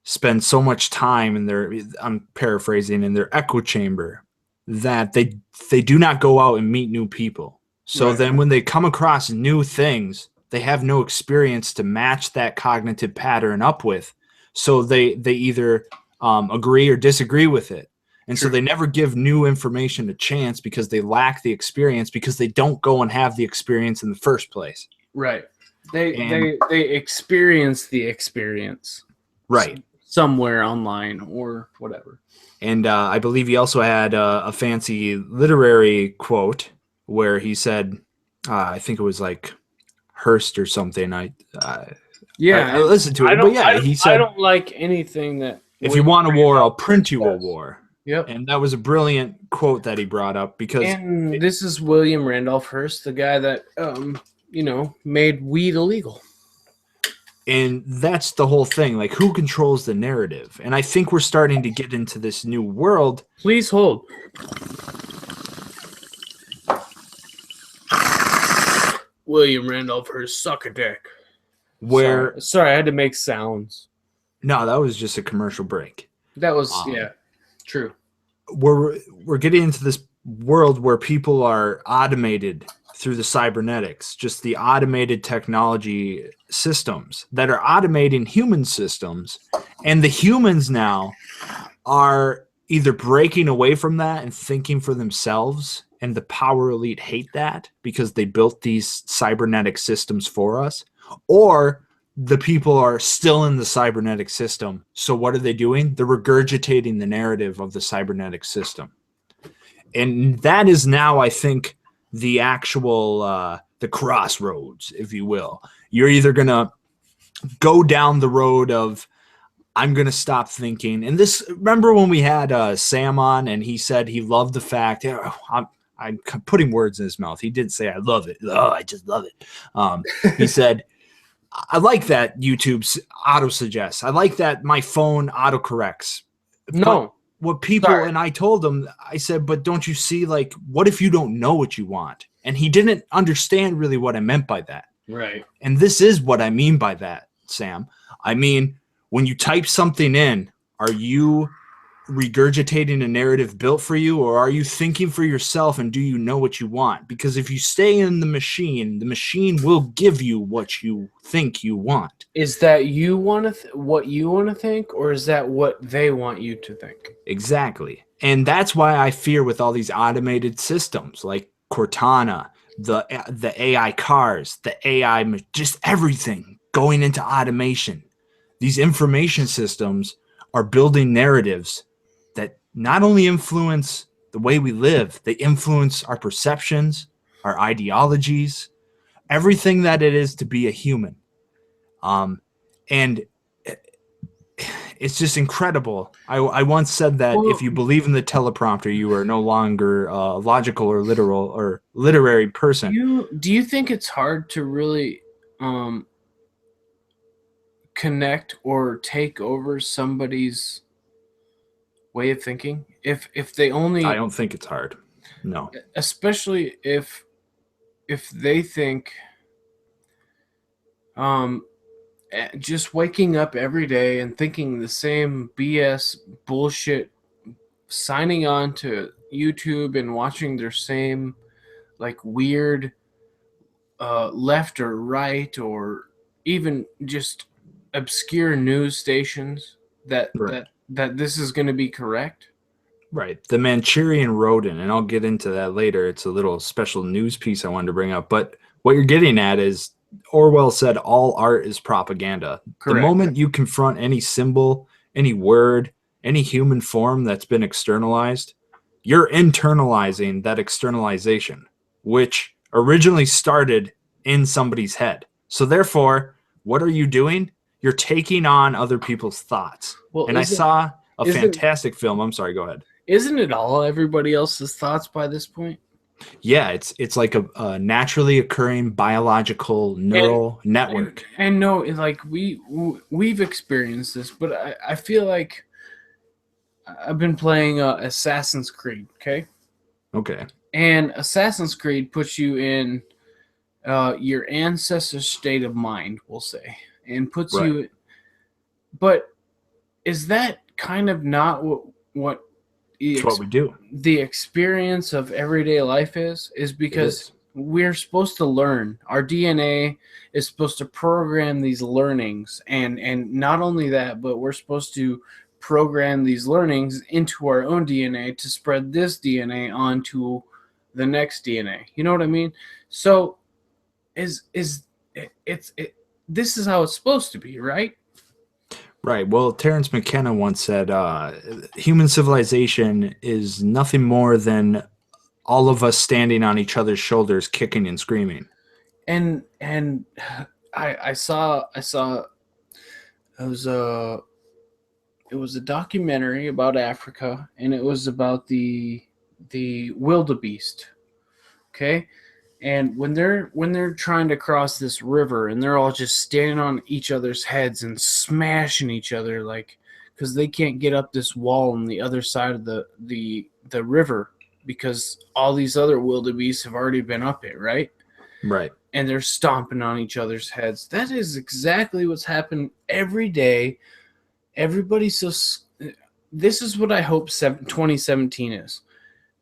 spends so much time in their, I'm paraphrasing, in their echo chamber, that they do not go out and meet new people. So then when they come across new things, they have no experience to match that cognitive pattern up with. So they either agree or disagree with it. And so they never give new information a chance because they lack the experience, because they don't go and have the experience in the first place. Right. They experience the experience. Right. Somewhere online or whatever. And I believe he also had a fancy literary quote where he said, I think it was like Hearst or something. I listened to it, he said, I don't like anything that. If you want a war, I'll print you a war. Yep. And that was a brilliant quote that he brought up, because this is William Randolph Hearst, the guy that made weed illegal. And that's the whole thing. Like, who controls the narrative? And I think we're starting to get into this new world. Please hold. William Randolph Hearst, suck a dick. Sorry, I had to make sounds. No, that was just a commercial break. That was true. We're getting into this world where people are automated through the cybernetics, just the automated technology systems that are automating human systems, and the humans now are either breaking away from that and thinking for themselves, and the power elite hate that because they built these cybernetic systems for us, or the people are still in the cybernetic system. So what are they doing? They're regurgitating the narrative of the cybernetic system. And that is now, I think, the actual the crossroads, if you will. You're either gonna go down the road of I'm gonna stop thinking. And this, remember when we had Sam on, and he said he loved the fact. I'm putting words in his mouth. He did say I love it. Oh, I just love it. He said I like that YouTube's auto suggests. I like that my phone autocorrects. No. But what people, Sorry. and I told him, I said, but don't you see, like, what if you don't know what you want? And he didn't understand really what I meant by that. Right. And this is what I mean by that, Sam. I mean, when you type something in, are you regurgitating a narrative built for you, or are you thinking for yourself, and do you know what you want? Because if you stay in the machine will give you what you think you want. Is that you want to what you want to think, or is that what they want you to think? Exactly. And that's why I fear with all these automated systems like Cortana, the AI cars, the AI, just everything going into automation. These information systems are building narratives that not only influence the way we live, they influence our perceptions, our ideologies, everything that it is to be a human. And it's just incredible. I once said that if you believe in the teleprompter, you are no longer a logical or literal or literary person. Do you think it's hard to really connect or take over somebody's way of thinking? If they only, I don't think it's hard. No. Especially if they think just waking up every day and thinking the same BS bullshit, signing on to YouTube and watching their same like weird left or right or even just obscure news stations that Right. that this is going to be correct. Right. The Manchurian rodent, and I'll get into that later. It's a little special news piece I wanted to bring up. But what you're getting at is Orwell said all art is propaganda. Correct. The moment you confront any symbol, any word, any human form that's been externalized, you're internalizing that externalization, which originally started in somebody's head. So therefore, what are you doing? You're taking on other people's thoughts. Well, and I saw a fantastic film. I'm sorry, go ahead. Isn't it all everybody else's thoughts by this point? Yeah, it's like a naturally occurring biological neural network. And no, like we've experienced this, but I feel like I've been playing Assassin's Creed, okay? Okay. And Assassin's Creed puts you in your ancestor's state of mind, we'll say, and puts you. But is that kind of not what It's what we do. The experience of everyday life is because we're supposed to learn. Our DNA is supposed to program these learnings, and not only that, but we're supposed to program these learnings into our own DNA to spread this DNA onto the next DNA. You know what I mean? So this is how it's supposed to be, right? Right. Well, Terence McKenna once said, human civilization is nothing more than all of us standing on each other's shoulders, kicking and screaming. And I saw it was a documentary about Africa, and it was about the wildebeest. Okay. And when they're trying to cross this river, and they're all just standing on each other's heads and smashing each other, like, because they can't get up this wall on the other side of the river because all these other wildebeest have already been up it, right? Right. And they're stomping on each other's heads. That is exactly what's happened every day. Everybody's so. This is what I hope 2017 is.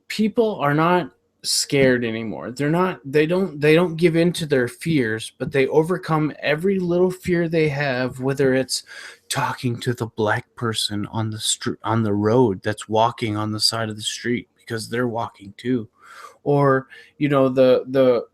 People are not scared anymore. They don't give in to their fears, but they overcome every little fear they have, whether it's talking to the black person on the road that's walking on the side of the street because they're walking too, or the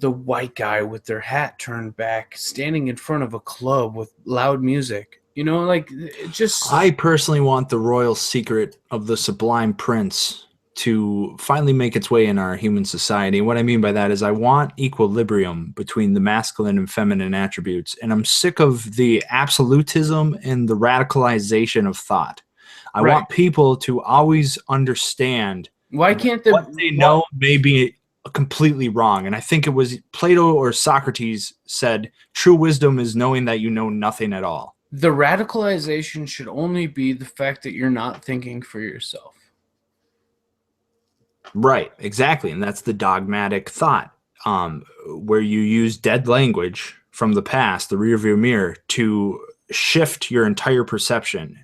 white guy with their hat turned back standing in front of a club with loud music. Like, it just. I personally want the royal secret of the Sublime Prince to finally make its way in our human society. And what I mean by that is I want equilibrium between the masculine and feminine attributes. And I'm sick of the absolutism and the radicalization of thought. I Right. want people to always understand Why can't what they know may be completely wrong. And I think it was Plato or Socrates said, true wisdom is knowing that you know nothing at all. the radicalization should only be the fact that you're not thinking for yourself. Right, exactly. And that's the dogmatic thought, where you use dead language from the past, the rearview mirror, to shift your entire perception.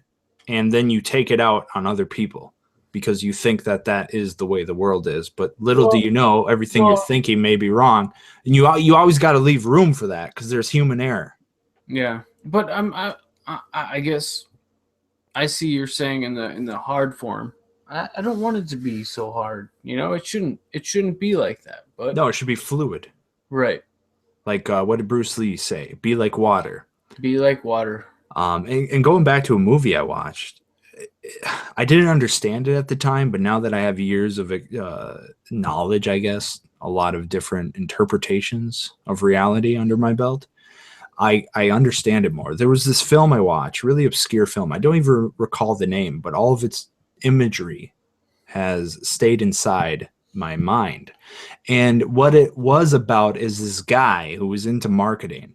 And then you take it out on other people because you think that that is the way the world is. But little do you know, everything you're thinking may be wrong. And you always got to leave room for that because there's human error. Yeah, but I guess I see you're saying in the hard form. I don't want it to be so hard. You know, it shouldn't be like that. But No, it should be fluid. right, Like what did Bruce Lee say? Be like water. be like water. And going back to a movie I watched, I didn't understand it at the time, but now that I have years of knowledge, I guess, a lot of different interpretations of reality under my belt, I understand it more. There was this film I watched, really obscure film. I don't even recall the name, but all of its imagery has stayed inside my mind. And what it was about is this guy who was into marketing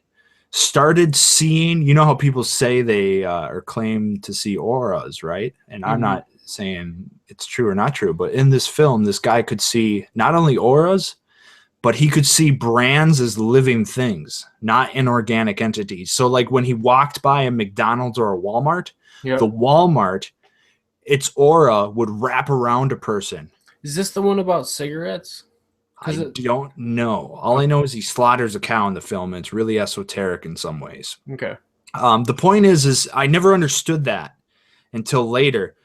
started seeing, you know how people say they or claim to see auras, right? And I'm not saying it's true or not true, but in this film, this guy could see not only auras, but he could see brands as living things, not inorganic entities. So like when he walked by a McDonald's or a Walmart, Yep. the Walmart, its aura would wrap around a person. Is this the one about cigarettes? I don't know. All I know is he slaughters a cow in the film, and it's really esoteric in some ways. Okay. The point is I never understood that until later.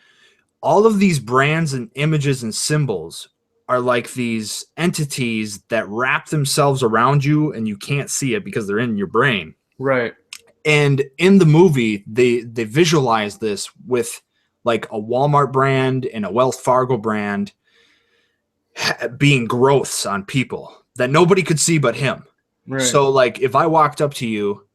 All of these brands and images and symbols are like these entities that wrap themselves around you, and you can't see it because they're in your brain. Right. And in the movie, they visualize this with like a Walmart brand and a Wells Fargo brand being growths on people that nobody could see but him. Right. So like if I walked up to you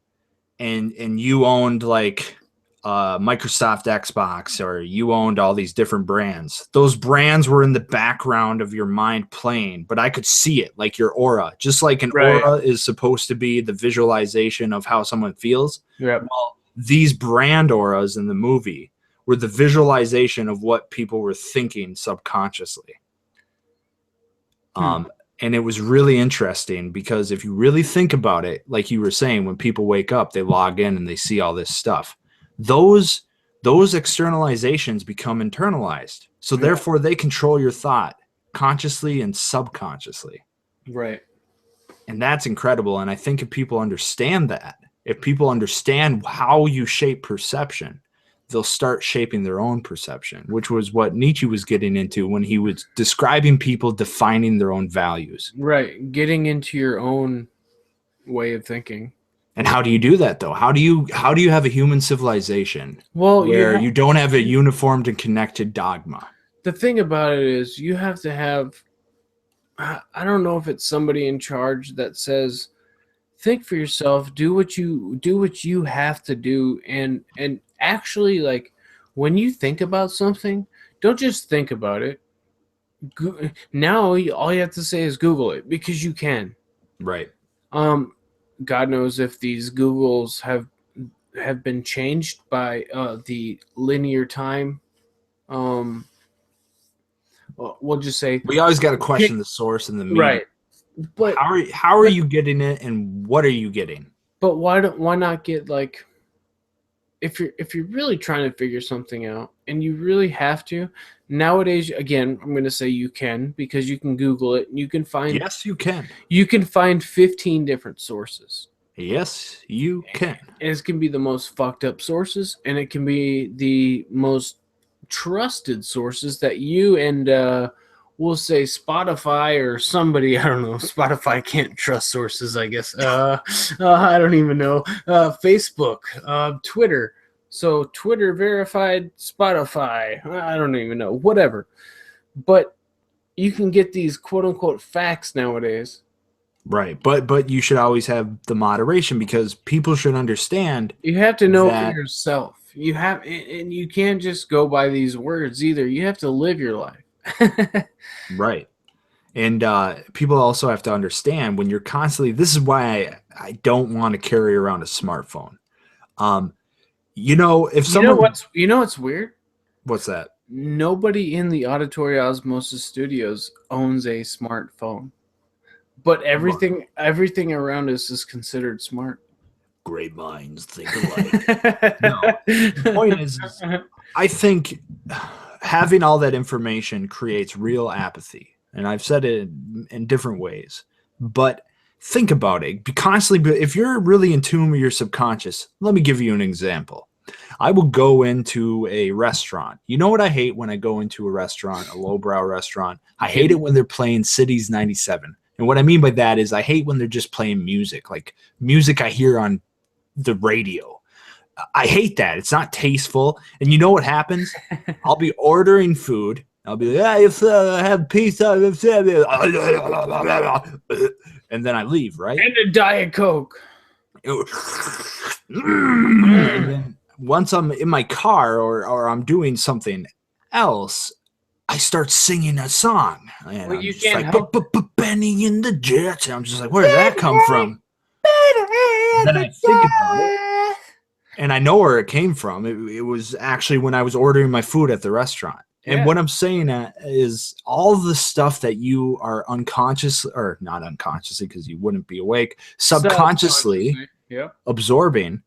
and you owned like Microsoft Xbox, or you owned all these different brands, those brands were in the background of your mind playing, but I could see it, like your aura, just like an aura is supposed to be the visualization of how someone feels. Yep. Well, these brand auras in the movie were the visualization of what people were thinking subconsciously. And it was really interesting because if you really think about it, like you were saying, when people wake up, they log in and they see all this stuff. Those externalizations become internalized. So therefore they control your thought consciously and subconsciously. Right. And that's incredible. And I think if people understand that, if people understand how you shape perception, they'll start shaping their own perception, which was what Nietzsche was getting into when he was describing people defining their own values. Right. Getting into your own way of thinking. And how do you do that, though? How do you have a human civilization where you don't have a uniformed and connected dogma? The thing about it is you have to have, I don't know if it's somebody in charge that says, think for yourself, do what you have to do, and actually, like, when you think about something, don't just think about it. Now all you have to say is Google it, because you can. Right. God knows if these Googles have been changed by the linear time. We'll just say we always got to question the source and the meaning. Right. But how are you getting it, and what are you getting? But why not get, like, if you're really trying to figure something out and you really have to, nowadays, again, I'm going to say you can, because you can Google it and you can find. Yes, you can. You can find 15 different sources. Yes, you can. And it can be the most fucked up sources, and it can be the most trusted sources that you and we'll say Spotify or somebody, I don't know. Spotify can't trust sources, I guess. I don't even know. Facebook, Twitter. So Twitter verified Spotify. I don't even know. Whatever. But you can get these quote unquote facts nowadays. Right. But you should always have the moderation, because people should understand You have to know for that. yourself. You have, and you can't just go by these words either. You have to live your life. Right. And people also have to understand when you're constantly, this is why I don't want to carry around a smartphone. If someone, You know what's weird? what's that? Nobody in the Auditory Osmosis studios owns a smartphone, but everything around us is considered smart. Great minds think alike. No, the point is I think having all that information creates real apathy. And I've said it in different ways. But think about it. If you're really in tune with your subconscious, let me give you an example. I will go into a restaurant. You know what I hate when I go into a restaurant, a lowbrow restaurant? I hate it when they're playing Cities 97. And what I mean by that is I hate when they're just playing music, like music I hear on the radio. I hate that. It's not tasteful. And you know what happens? I'll be ordering food. I'll be like, I have pizza. And then I leave, right? And a Diet Coke. And then once I'm in my car or I'm doing something else, I start singing a song. And Well, I'm you just can't like, help- Benny in the Jets. And I'm just like, where did that come from? And then I think about it, and I know where it came from. It was actually when I was ordering my food at the restaurant. And Yeah. what I'm saying is all the stuff that you are unconscious, or not unconsciously because you wouldn't be awake, subconsciously Yep. absorbing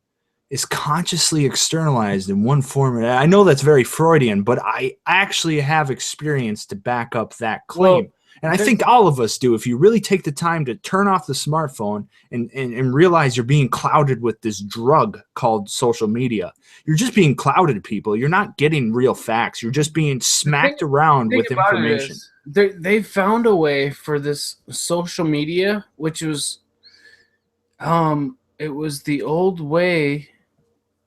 is consciously externalized in one form. And I know that's very Freudian, but I actually have experience to back up that claim. Well, and I think all of us do. If you really take the time to turn off the smartphone and realize you're being clouded with this drug called social media, you're just being clouded, people. You're not getting real facts. You're just being smacked around with information. They found a way for this social media, which was, it was the old way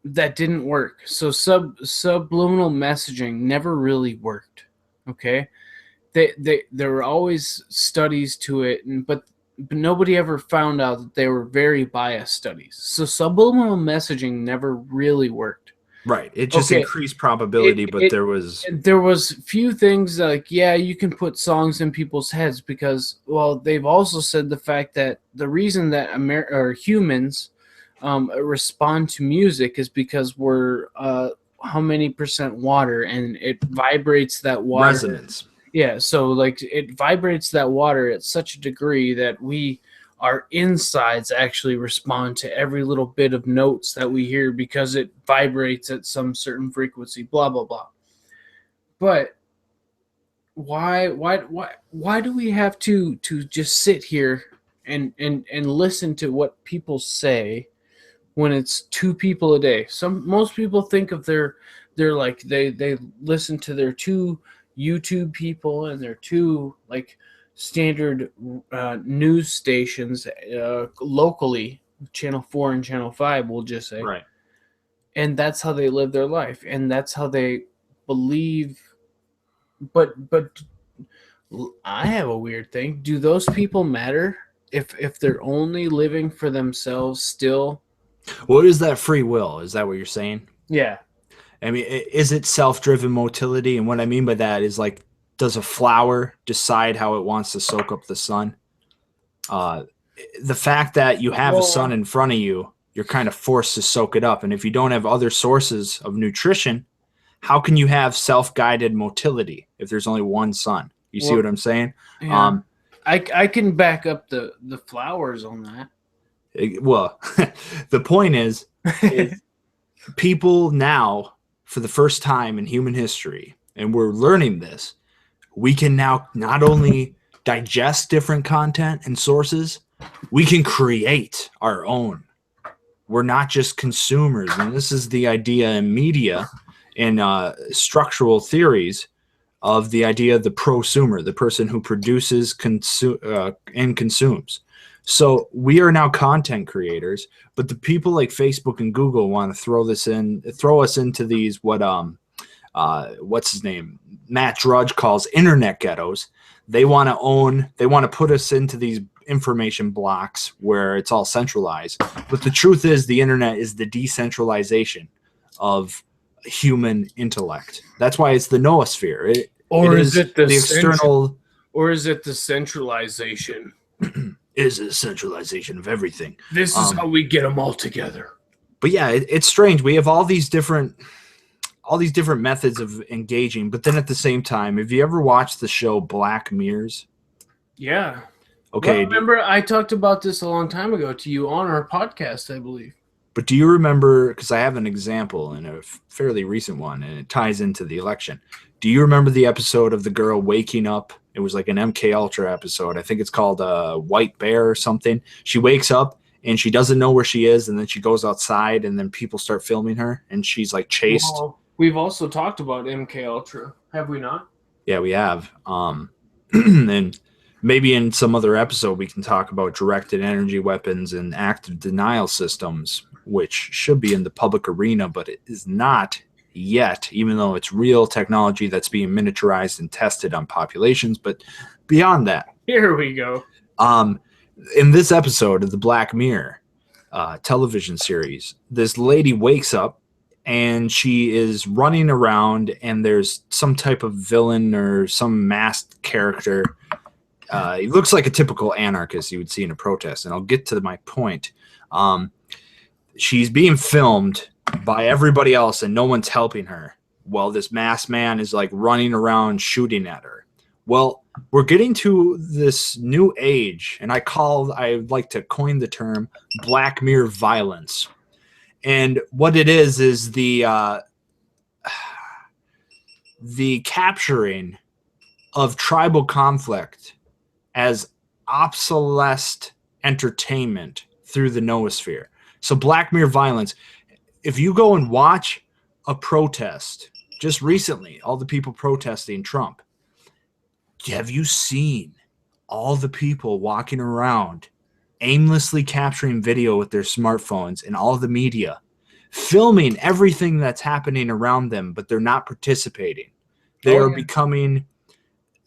that didn't work. So subliminal messaging never really worked. Okay. There were always studies to it, but nobody ever found out that they were very biased studies. So subliminal messaging never really worked. Right. It just increased probability, but there was few things like, yeah, you can put songs in people's heads because, well, they've also said the fact that the reason that humans respond to music is because we're how many percent water, and it vibrates that water. Resonance. Yeah, so like it vibrates that water at such a degree that our insides actually respond to every little bit of notes that we hear because it vibrates at some certain frequency, blah, blah, blah. But why do we have to just sit here and listen to what people say when it's two people a day? Most people think of they're like they listen to their two YouTube people and their two like standard news stations locally, Channel 4 and Channel 5, we'll just say. Right. And that's how they live their life, and that's how they believe. But I have a weird thing. Do those people matter if they're only living for themselves still? What is that free will? Is that what you're saying? Yeah. I mean, is it self-driven motility? And what I mean by that is, like, does a flower decide how it wants to soak up the sun? The fact that you have a sun in front of you, you're kind of forced to soak it up. And if you don't have other sources of nutrition, how can you have self-guided motility if there's only one sun? You see what I'm saying? Yeah. I can back up the flowers on that. Well, the point is people now, for the first time in human history, and we're learning this, we can now not only digest different content and sources, we can create our own. We're not just consumers. And this is the idea in media and structural theories of the idea of the prosumer, the person who produces and consumes. So we are now content creators, but the people like Facebook and Google want to throw us into these what's his name? Matt Drudge calls internet ghettos. They want to put us into these information blocks where it's all centralized. But the truth is the internet is the decentralization of human intellect. That's why it's the noosphere. It is it the external, or is it the centralization? is a centralization of everything. This is how we get them all together. But yeah, it's strange. We have all these different methods of engaging, but then at the same time, have you ever watched the show Black Mirrors? Yeah. Okay. Well, remember, I talked about this a long time ago to you on our podcast, I believe. But do you remember, because I have an example in a fairly recent one, and it ties into the election. Do you remember the episode of the girl waking up? It was like an MK Ultra episode. I think it's called White Bear or something. She wakes up and she doesn't know where she is, and then she goes outside, and then people start filming her, and she's like chased. Well, we've also talked about MK Ultra, have we not? Yeah, we have. And maybe in some other episode we can talk about directed energy weapons and active denial systems, which should be in the public arena, but it is not yet, even though it's real technology that's being miniaturized and tested on populations. But beyond that, here we go. In this episode of the Black Mirror television series, this lady wakes up and she is running around, and there's some type of villain or some masked character. He looks like a typical anarchist you would see in a protest, and I'll get to my point. She's being filmed by everybody else, and no one's helping her, while this masked man is like running around shooting at her. Well, we're getting to this new age, and I like to coin the term Black Mirror violence. And what it is the capturing of tribal conflict as obsolete entertainment through the noosphere. So Black Mirror violence, if you go and watch a protest just recently, all the people protesting Trump, have you seen all the people walking around aimlessly capturing video with their smartphones, and all the media filming everything that's happening around them, but they're not participating?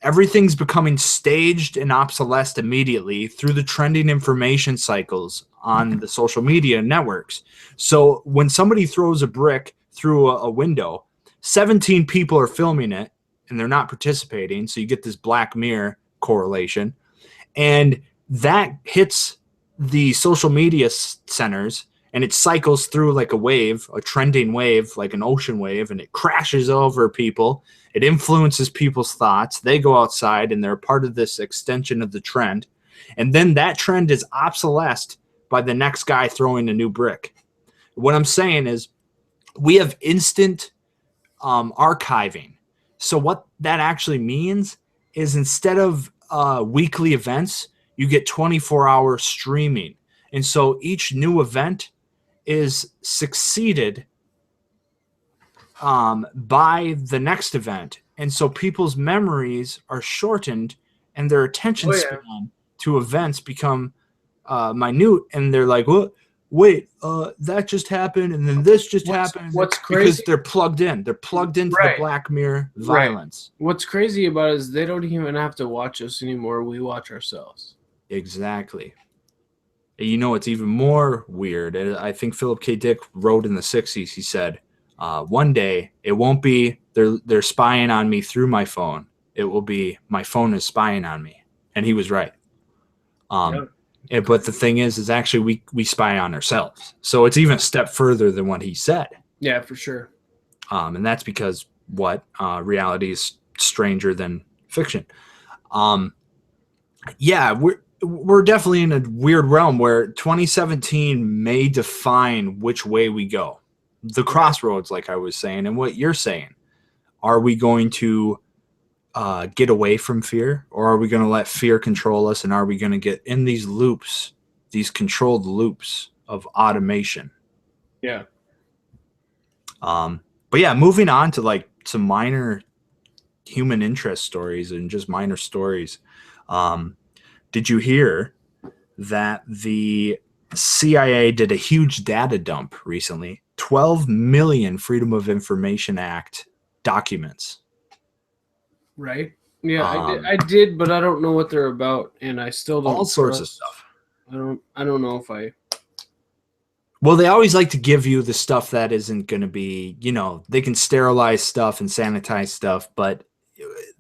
Everything's becoming staged and obsolete immediately through the trending information cycles on the social media networks. So when somebody throws a brick through a window, 17 people are filming it and they're not participating. So you get this Black Mirror correlation, and that hits the social media centers, and it cycles through like a trending wave, like an ocean wave, and it crashes over people. It influences people's thoughts. They go outside and they're part of this extension of the trend. And then that trend is obsolete by the next guy throwing a new brick. What I'm saying is we have instant archiving. So what that actually means is instead of weekly events, you get 24-hour streaming. And so each new event is succeeded by the next event. And so people's memories are shortened, and their attention span to events become minute. And they're like, wait, that just happened, and then this just happened. What's crazy? Because they're plugged in. They're plugged into the Black Mirror violence. Right. What's crazy about it is they don't even have to watch us anymore. We watch ourselves. Exactly. You know, it's even more weird. I think Philip K. Dick wrote in the 60s, he said, one day it won't be they're spying on me through my phone. It will be my phone is spying on me. And he was right. But the thing is actually we spy on ourselves. So it's even a step further than what he said. Yeah, for sure. And that's because reality is stranger than fiction. We're definitely in a weird realm where 2017 may define which way we go. The crossroads, like I was saying, and what you're saying. Are we going to get away from fear, or are we going to let fear control us, and are we going to get in these loops, these controlled loops of automation? Yeah. But yeah, moving on to like some minor human interest stories and just minor stories. Did you hear that the CIA did a huge data dump recently? 12 million Freedom of Information Act documents. Right. Yeah, I did, but I don't know what they're about, and I still don't. All sorts of trust- stuff. I don't know if I. Well, they always like to give you the stuff that isn't going to be, they can sterilize stuff and sanitize stuff, but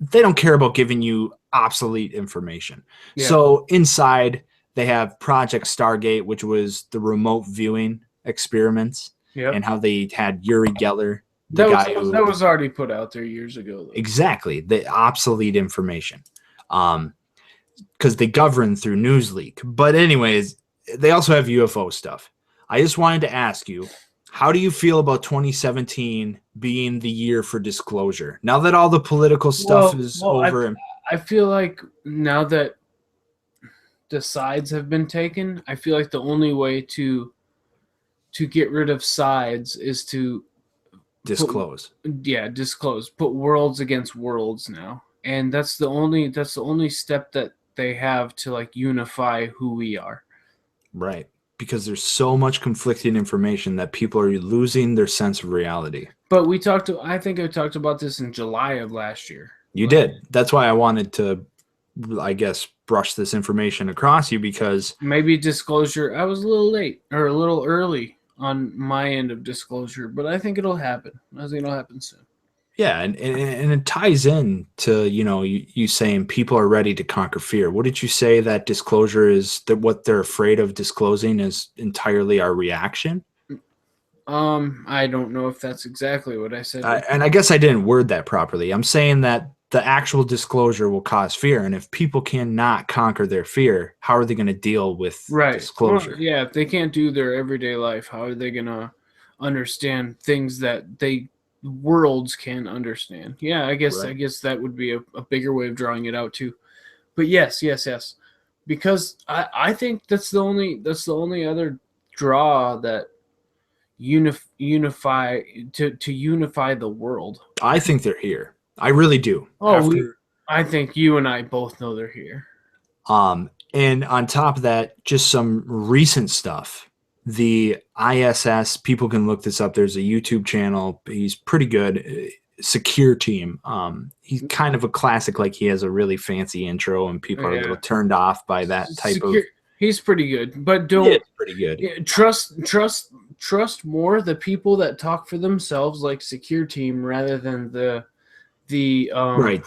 they don't care about giving you obsolete information. Yeah. So inside, they have Project Stargate, which was the remote viewing experiments, Yep. and how they had Uri Geller, That was already put out there years ago, though. Exactly, the obsolete information, because they govern through Newsleak. But anyways, they also have UFO stuff. I just wanted to ask you, how do you feel about 2017 being the year for disclosure? Now that all the political stuff is over. I feel like now that the sides have been taken, I feel like the only way to get rid of sides is to disclose. Disclose. Put worlds against worlds now. And that's the only step that they have to like unify who we are. Right. Because there's so much conflicting information that people are losing their sense of reality. But I think I talked about this in July of last year. You did. That's why I wanted to, I guess, brush this information across you, because maybe disclosure. I was a little late or a little early on my end of disclosure, but I think it'll happen. I think it'll happen soon. Yeah, and it ties in to, you saying people are ready to conquer fear. What did you say that disclosure is, that what they're afraid of disclosing is entirely our reaction? I don't know if that's exactly what I said. And I guess I didn't word that properly. I'm saying that the actual disclosure will cause fear, and if people cannot conquer their fear, how are they going to deal with disclosure? Well, yeah, if they can't do their everyday life, how are they going to understand things that worlds can understand? Yeah, I guess that would be a bigger way of drawing it out too. But yes, because I think that's the only other draw that unify the world. I think they're here. I really do. I think you and I both know they're here. And on top of that, just some recent stuff. The ISS, people can look this up. There's a YouTube channel. He's pretty good. Secure Team. He's kind of a classic. Like, he has a really fancy intro, and people are a little turned off by that type of. He's pretty good, but don't. Pretty good. Trust more the people that talk for themselves, like Secure Team, rather than the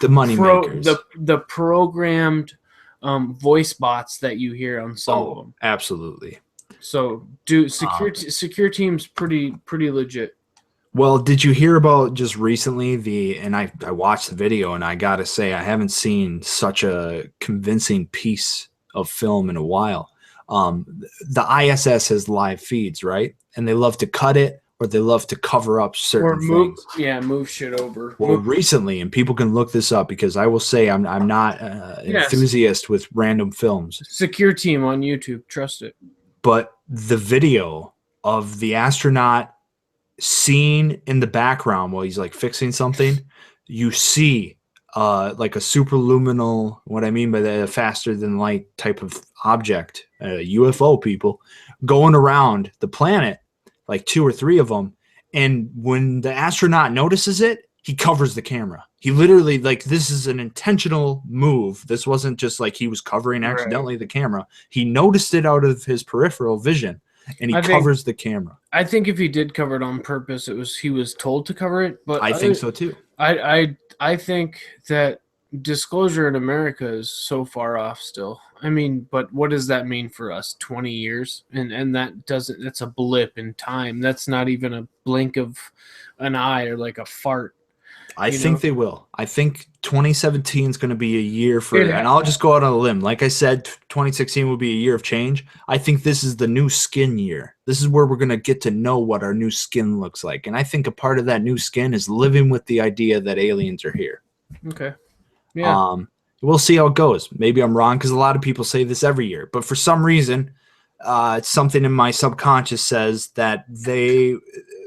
money makers, the programmed voice bots that you hear on some of them. Absolutely. So, Secure Team's pretty legit. Well, did you hear about just recently and I watched the video, and I gotta say, I haven't seen such a convincing piece of film in a while. The ISS has live feeds, right? And they love to cut it, or they love to cover up certain things. Move shit over. Well, recently, and people can look this up, because I will say I'm not enthusiast with random films. Secure Team on YouTube, trust it. But the video of the astronaut seen in the background while he's like fixing something, you see like a superluminal, what I mean by that, faster than light type of object, UFO people going around the planet, like 2 or 3 of them. And when the astronaut notices it, he covers the camera. He literally, like, this is an intentional move. This wasn't just like he was covering accidentally the camera. He noticed it out of his peripheral vision, and he covers the camera. I think if he did cover it on purpose, he was told to cover it. But I think so too. I think that disclosure in America is so far off still. I mean, but what does that mean for us? 20 years? And that's a blip in time. That's not even a blink of an eye or like a fart. I think they will. I think 2017 is going to be a year for it. And I'll just go out on a limb. Like I said, 2016 will be a year of change. I think this is the new skin year. This is where we're going to get to know what our new skin looks like. And I think a part of that new skin is living with the idea that aliens are here. Okay. Yeah. We'll see how it goes. Maybe I'm wrong, because a lot of people say this every year. But for some reason, something in my subconscious says that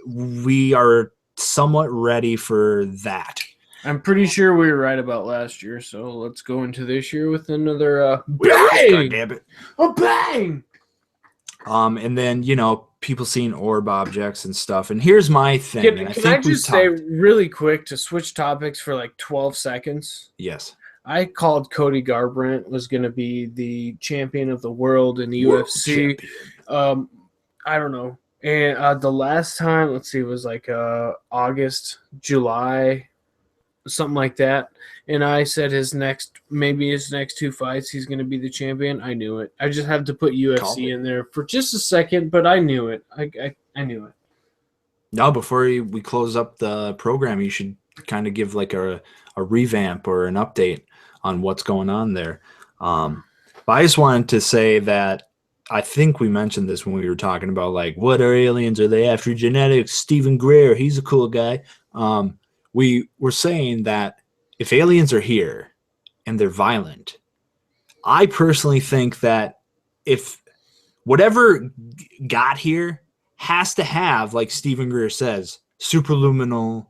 we are somewhat ready for that. I'm pretty sure we were right about last year, so let's go into this year with another bang! God damn it. A bang! And then, people seeing orb objects and stuff. And here's my thing. Can I just say really quick, to switch topics for like 12 seconds? Yes. I called Cody Garbrandt was going to be the champion of the world in the World UFC. champion. I don't know. And the last time, let's see, it was like August, July, something like that. And I said his next 2 fights, he's going to be the champion. I knew it. I just had to put UFC in there for just a second, but I knew it. I knew it. Now, before we close up the program, you should kind of give like a revamp or an update on what's going on there. But I just wanted to say that I think we mentioned this when we were talking about like, what are aliens? Are they after genetics? Stephen Greer, he's a cool guy. We were saying that if aliens are here and they're violent, I personally think that if whatever got here has to have, like Stephen Greer says, superluminal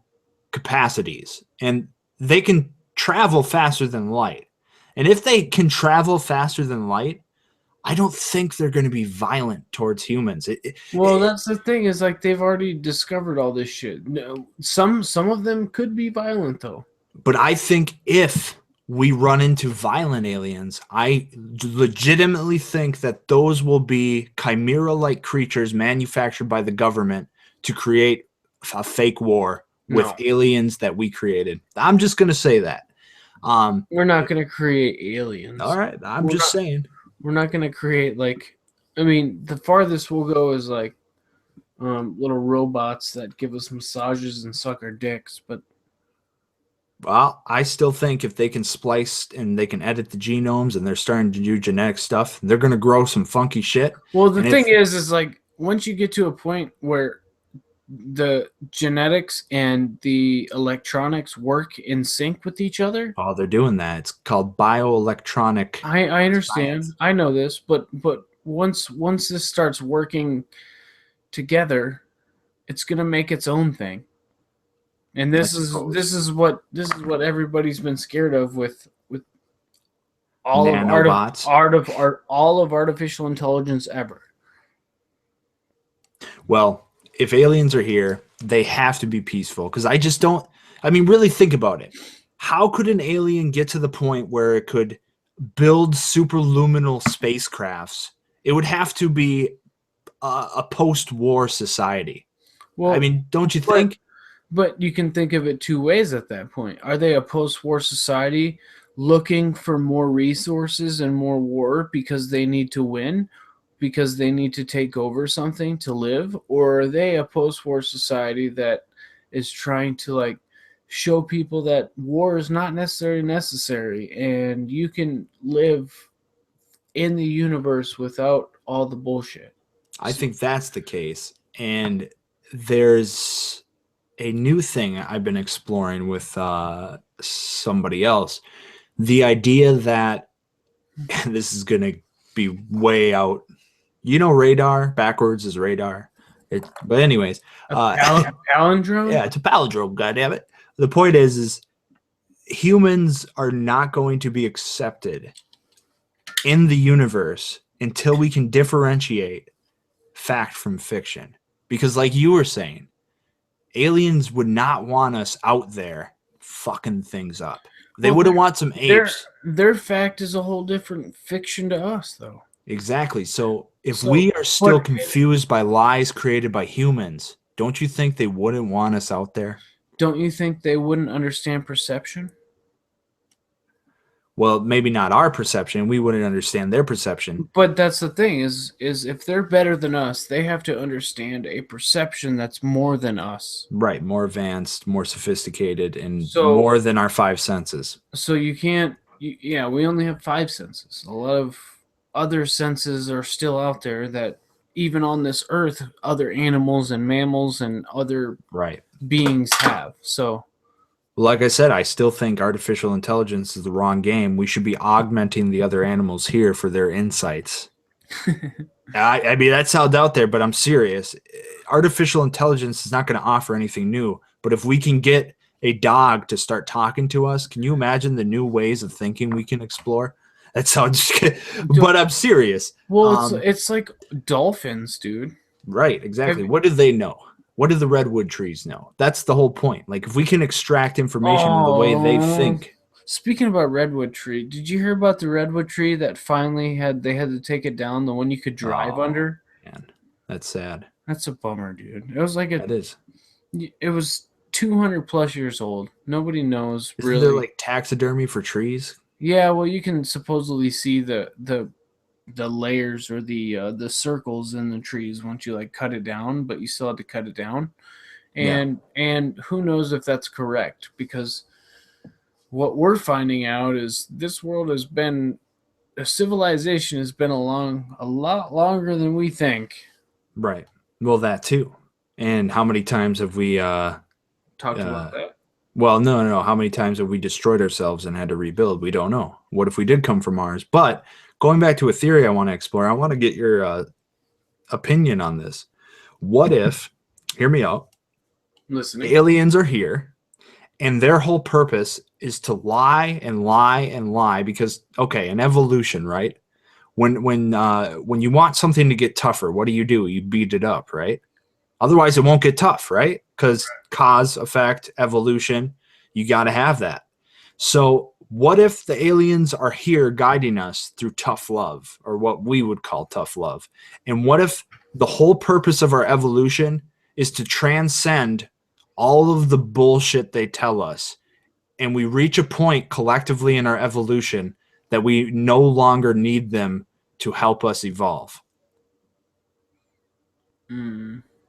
capacities, and they can travel faster than light. And if they can travel faster than light, I don't think they're going to be violent towards humans. That's the thing is like they've already discovered all this shit. No, some of them could be violent though. But I think if we run into violent aliens, I legitimately think that those will be chimera-like creatures manufactured by the government to create a fake war with aliens that we created. I'm just going to say that. We're not going to create aliens. All right. I'm just saying. We're not going to create the farthest we'll go is like little robots that give us massages and suck our dicks. But well, I still think if they can splice and they can edit the genomes and they're starting to do genetic stuff, they're going to grow some funky shit. Well, the thing is like once you get to a point where the genetics and the electronics work in sync with each other. Oh, they're doing that. It's called bioelectronic. I understand. Science. I know this, but once this starts working together, it's gonna make its own thing. And this is what everybody's been scared of with all nanobots. all of artificial intelligence ever. Well, if aliens are here, they have to be peaceful because I just don't. I mean, really think about it. How could an alien get to the point where it could build superluminal spacecrafts? It would have to be a post-war society. Well, I mean, don't you think? But you can think of it two ways at that point. Are they a post-war society looking for more resources and more war because they need to win? Because they need to take over something to live, or are they a post-war society that is trying to like show people that war is not necessarily necessary and you can live in the universe without all the bullshit? I think that's the case. And there's a new thing I've been exploring with somebody else. The idea that this is going to be way out. You know, radar backwards is radar. But anyways, palindrome. Yeah, it's a palindrome. Goddammit. The point is humans are not going to be accepted in the universe until we can differentiate fact from fiction. Because, like you were saying, aliens would not want us out there fucking things up. They wouldn't want some apes. Their fact is a whole different fiction to us, though. Exactly. So if we are still confused by lies created by humans, don't you think they wouldn't want us out there? Don't you think they wouldn't understand perception? Well, maybe not our perception. We wouldn't understand their perception. But that's the thing is if they're better than us, they have to understand a perception that's more than us. Right. More advanced, more sophisticated, and more than our five senses. So you can't we only have five senses. A lot of other senses are still out there that even on this earth, other animals and mammals and other beings have. So, like I said, I still think artificial intelligence is the wrong game. We should be augmenting the other animals here for their insights. I mean, that sounds out there, but I'm serious. Artificial intelligence is not going to offer anything new. But if we can get a dog to start talking to us, can you imagine the new ways of thinking we can explore? That sounds good, but I'm serious. Well, it's like dolphins, dude. Right, exactly. What do they know? What do the redwood trees know? That's the whole point. Like, if we can extract information in the way they think. Speaking about redwood tree, did you hear about the redwood tree that finally they had to take it down? The one you could drive under. Man, that's sad. That's a bummer, dude. It was like That is. It was 200 plus years old. Nobody knows Isn't really. there like taxidermy for trees? Yeah, well, you can supposedly see the layers or the circles in the trees once you like cut it down, but you still have to cut it down. And who knows if that's correct, because what we're finding out is this world has been a civilization has been along a lot longer than we think. Right. Well, that too. And how many times have we Talked about that. well, no. How many times have we destroyed ourselves and had to rebuild? We don't know. What if we did come from Mars? But going back to a theory I want to explore, I want to get your opinion on this. What if, hear me out, Listening. aliens are here and their whole purpose is to lie and lie and lie because, okay, an evolution, right? When you want something to get tougher, what do? You beat it up, right? Otherwise, it won't get tough, right? Because cause, effect, evolution, you got to have that. So what if the aliens are here guiding us through tough love, or what we would call tough love? And what if the whole purpose of our evolution is to transcend all of the bullshit they tell us, and we reach a point collectively in our evolution that we no longer need them to help us evolve?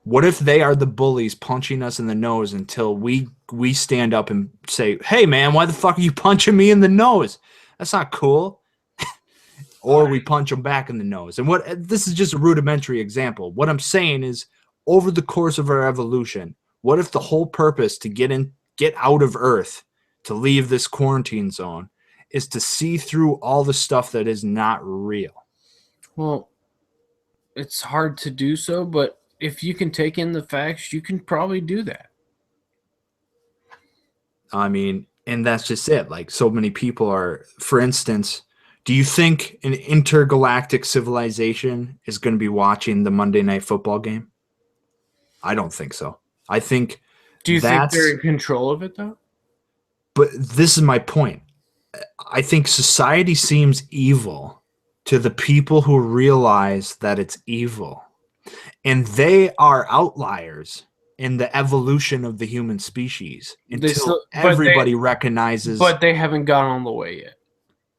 What if they are the bullies punching us in the nose until we stand up and say, hey, man, why the fuck are you punching me in the nose? That's not cool. Or we punch them back in the nose. And this is just a rudimentary example. What I'm saying is, over the course of our evolution, what if the whole purpose to get out of Earth, to leave this quarantine zone, is to see through all the stuff that is not real? Well, it's hard to do so, but if you can take in the facts, you can probably do that. I mean, and that's just it. Like, so many people are, for instance, do you think an intergalactic civilization is going to be watching the Monday Night Football game? I don't think so. I think Do you think they're in control of it, though? But this is my point. I think society seems evil to the people who realize that it's evil. And they are outliers in the evolution of the human species until everybody recognizes. But they haven't gone all the way yet.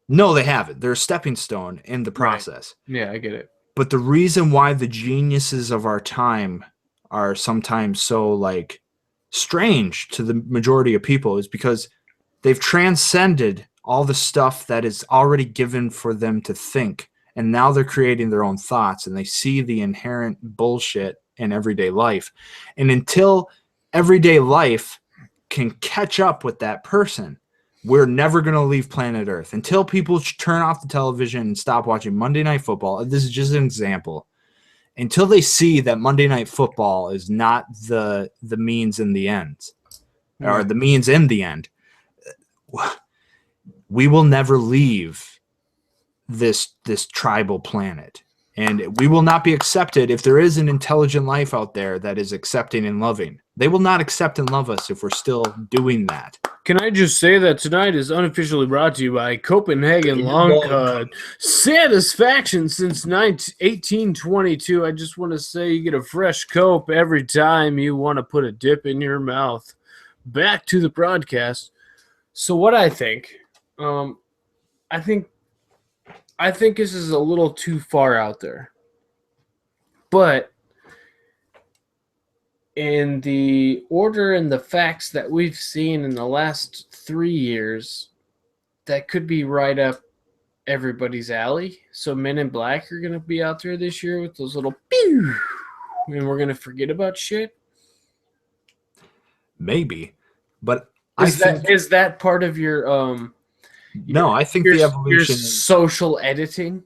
No, they haven't. They're a stepping stone in the process. Right. Yeah, I get it. But the reason why the geniuses of our time are sometimes so like strange to the majority of people is because they've transcended all the stuff that is already given for them to think. And now they're creating their own thoughts, and they see the inherent bullshit in everyday life. And until everyday life can catch up with that person, we're never going to leave planet Earth. Until people turn off the television and stop watching Monday Night Football, this is just an example. Until they see that Monday Night Football is not the means in the end, or the means in the end, we will never leave this tribal planet. And we will not be accepted if there is an intelligent life out there that is accepting and loving. They will not accept and love us if we're still doing that. Can I just say that tonight is unofficially brought to you by Copenhagen Long Cod. Satisfaction since 1822. I just want to say you get a fresh cope every time you want to put a dip in your mouth. Back to the broadcast. So what I think, I think this is a little too far out there. But in the order and the facts that we've seen in the last 3 years, that could be right up everybody's alley. So Men in Black are going to be out there this year with those little pew, and we're going to forget about shit. Maybe. But is that part of your no, I think the evolution is social editing.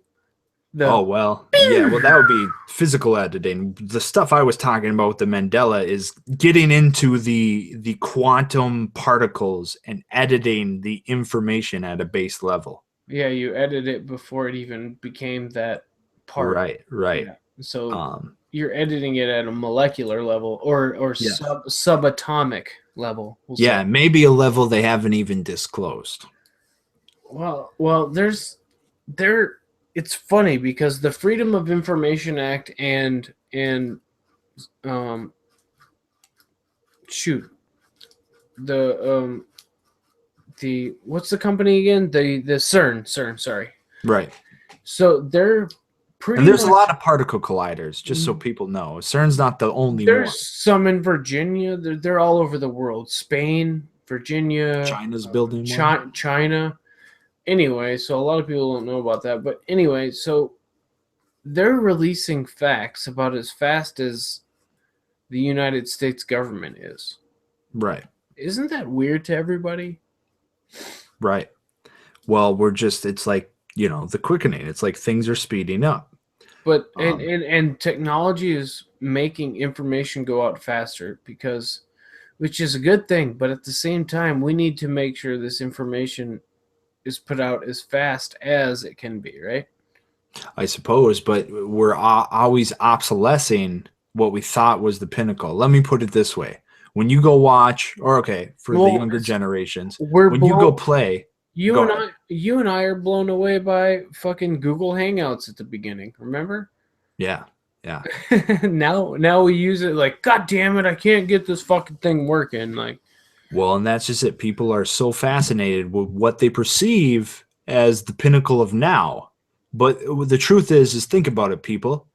Yeah, well, that would be physical editing. The stuff I was talking about with the Mandela is getting into the quantum particles and editing the information at a base level. Yeah, you edit it before it even became that part. Right. Yeah. So you're editing it at a molecular level or subatomic level. Maybe a level they haven't even disclosed. Well, there. It's funny because the Freedom of Information Act and um, shoot, the what's the company again? The CERN. Sorry. Right. So they're pretty. And there's a much, lot of particle colliders, just so people know. CERN's not the only one. There's some in Virginia. They're all over the world. Spain, Virginia, China's building one. China. Anyway, so a lot of people don't know about that. But anyway, so they're releasing facts about as fast as the United States government is. Right. Isn't that weird to everybody? Right. Well, it's like, the quickening. It's like things are speeding up. But and technology is making information go out faster which is a good thing. But at the same time, we need to make sure this information is put out as fast as it can be, right? I suppose, but we're always obsolescing what we thought was the pinnacle. Let me put it this way. When you go watch, the younger generations, when you go play, you and I are blown away by fucking Google Hangouts at the beginning, remember? Yeah. Now we use it like, God damn it, I can't get this fucking thing working. Like, well, and that's just it. People are so fascinated with what they perceive as the pinnacle of now. But the truth is think about it, people.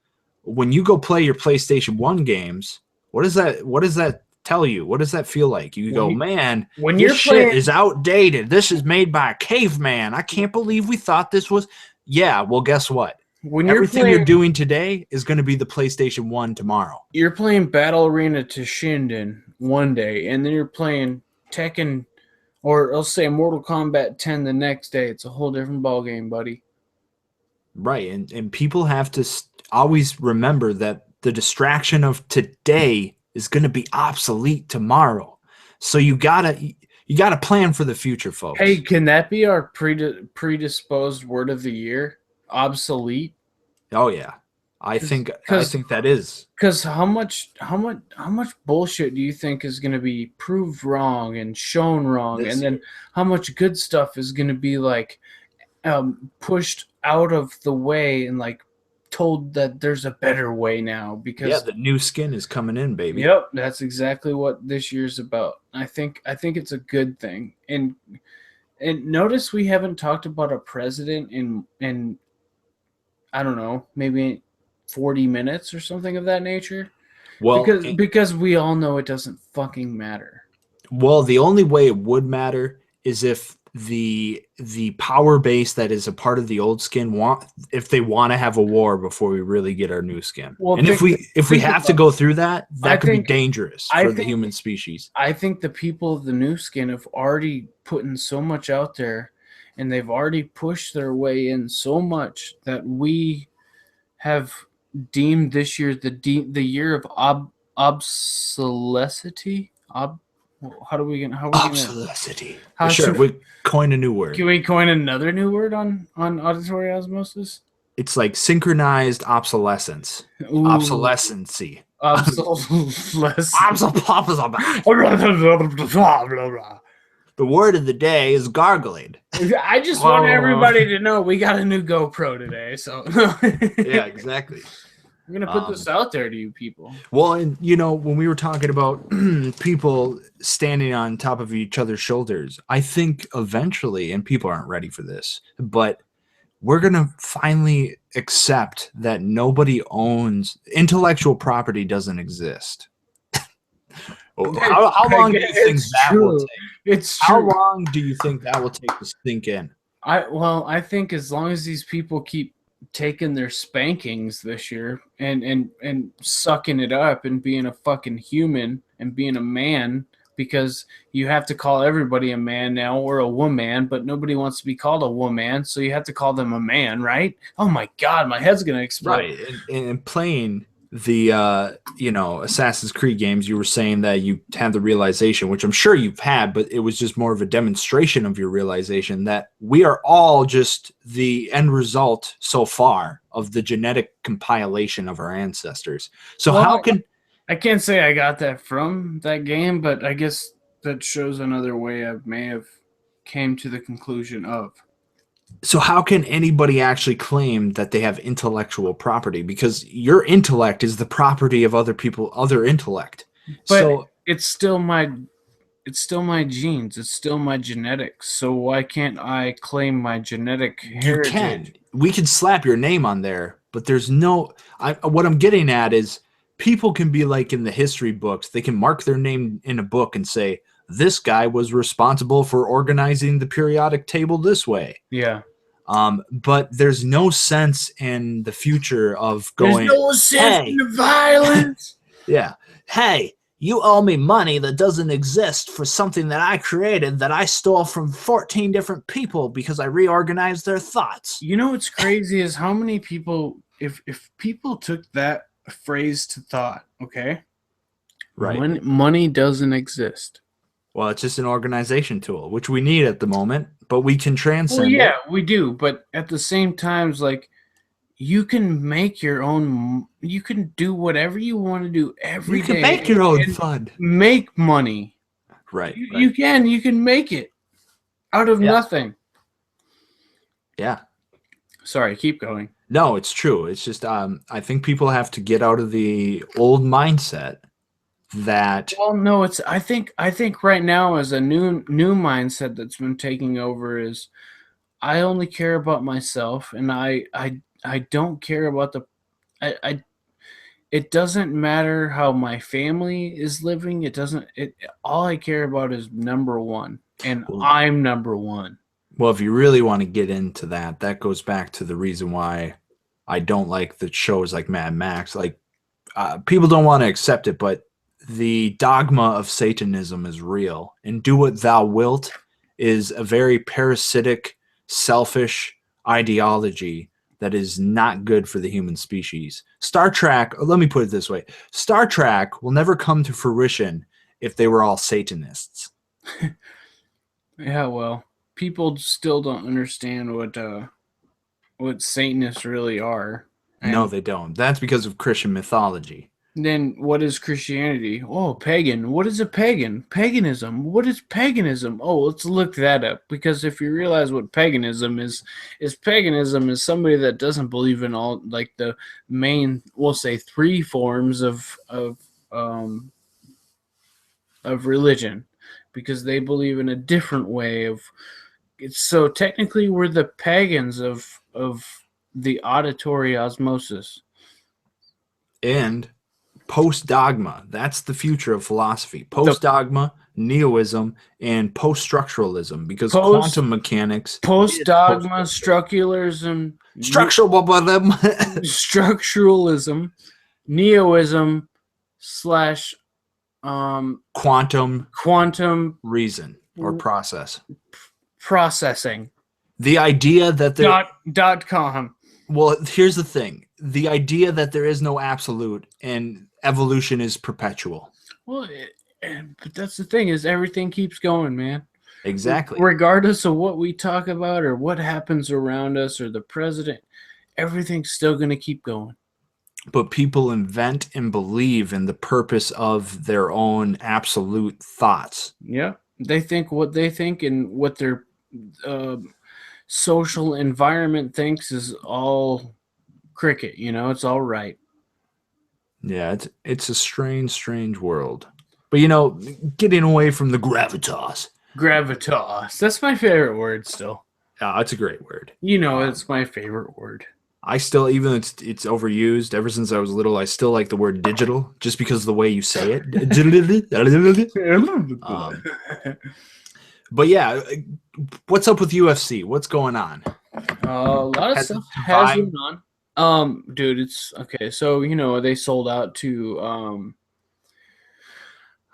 When you go play your PlayStation 1 games, what does that tell you? What does that feel like? You go, man, when this shit is outdated. This is made by a caveman. I can't believe we thought this was. Yeah, well, guess what? Everything you're doing today is going to be the PlayStation 1 tomorrow. You're playing Battle Arena to Shinden one day, and then you're playing Tekken, or I'll say Mortal Kombat 10 the next day. It's a whole different ballgame, buddy. Right, and people have to always remember that the distraction of today is going to be obsolete tomorrow. So you gotta plan for the future, folks. Hey, can that be our predisposed word of the year? Obsolete. Oh yeah, I think that is. Because how much bullshit do you think is going to be proved wrong and shown wrong, and then how much good stuff is going to be like pushed out of the way and like told that there's a better way now because the new skin is coming in, baby. Yep, that's exactly what this year's about. I think it's a good thing. And notice we haven't talked about a president in I don't know, maybe 40 minutes or something of that nature. Well, because we all know it doesn't fucking matter. Well, the only way it would matter is if the power base that is a part of the old skin if they want to have a war before we really get our new skin. Well, and if we have to go through that could be dangerous for the human species. I think the people of the new skin have already put in so much out there, and they've already pushed their way in so much that we have deemed this year the year of obsolescence. Obsolescence. Sure, we coin a new word. Can we coin another new word on auditory osmosis? It's like synchronized obsolescence. Ooh. Obsolescency. The word of the day is gargling. I just want everybody to know we got a new GoPro today. So yeah, exactly. I'm going to put this out there to you people. Well, and when we were talking about people standing on top of each other's shoulders, I think eventually, and people aren't ready for this, but we're going to finally accept that nobody owns intellectual property doesn't exist. How long do you think that will take? It's true. How long do you think that will take to sink in? I think as long as these people keep taking their spankings this year and sucking it up and being a fucking human and being a man, because you have to call everybody a man now or a woman, but nobody wants to be called a woman, so you have to call them a man, right? Oh my God, my head's gonna explode. Right, and playing the Assassin's Creed games, you were saying that you had the realization, which I'm sure you've had, but it was just more of a demonstration of your realization that we are all just the end result so far of the genetic compilation of our ancestors. So I can't say I got that from that game, but I guess that shows another way I may have came to the conclusion of. So how can anybody actually claim that they have intellectual property? Because your intellect is the property of other people, other intellect. But So it's still my genes. It's still my genetics. So why can't I claim my genetic you heritage? can. We can slap your name on there, but there's no. What I'm getting at is people can be like in the history books. They can mark their name in a book and say this guy was responsible for organizing the periodic table this way. Yeah. But there's no sense in the future of going. There's no sense Hey, in the violence. yeah. Hey, you owe me money that doesn't exist for something that I created that I stole from 14 different people because I reorganized their thoughts. You know what's crazy is how many people, if people took that phrase to thought, okay? Right. Money doesn't exist. Well, it's just an organization tool, which we need at the moment, but we can transcend Well, yeah, it. we do, but at the same time, like, you can make your own. You can do whatever you want to do every day. You can make your own and fun. Make money. Right. You can make it out of nothing. Yeah. Sorry, keep going. No, it's true. It's just I think people have to get out of the old mindset that Well, no, it's I think right now as a new mindset that's been taking over is I only care about myself, and I don't care about the I it doesn't matter how my family is living. It doesn't all I care about is number one, and I'm number one. well, if you really want to get into that, that goes back to the reason why I don't like the shows like Mad Max. Like people don't want to accept it, but the dogma of Satanism is real, and do what thou wilt is a very parasitic, selfish ideology that is not good for the human species. Star Trek, let me put it this way, Star Trek will never come to fruition if they were all Satanists. Yeah, well, people still don't understand what Satanists really are. No, they don't. That's because of Christian mythology. Then what is Christianity? Oh, pagan. What is a pagan? Paganism. What is paganism? Oh, let's look that up, because if you realize what paganism is paganism is somebody that doesn't believe in all, like, the main, we'll say, three forms of religion, because they believe in a different way of it's. So technically we're the pagans of the auditory osmosis. And post-dogma, that's the future of philosophy. Post-dogma, neoism, and post-structuralism, because quantum mechanics, post-dogma, structuralism, structuralism, neoism / quantum reason or process. processing. The idea that there .com. Well, here's the thing. The idea that there is no absolute and evolution is perpetual. Well, but that's the thing, is everything keeps going, man. Exactly. Regardless of what we talk about or what happens around us or the president, everything's still going to keep going. But people invent and believe in the purpose of their own absolute thoughts. Yeah. They think what they think, and what their social environment thinks is all cricket, it's all right. Yeah, it's a strange world. But getting away from the gravitas. That's my favorite word still. It's a great word. It's my favorite word. I still, even though it's overused ever since I was little, I still like the word digital just because of the way you say it. But yeah, what's up with UFC? What's going on? A lot of stuff has been on. Dude, it's okay. So they sold out to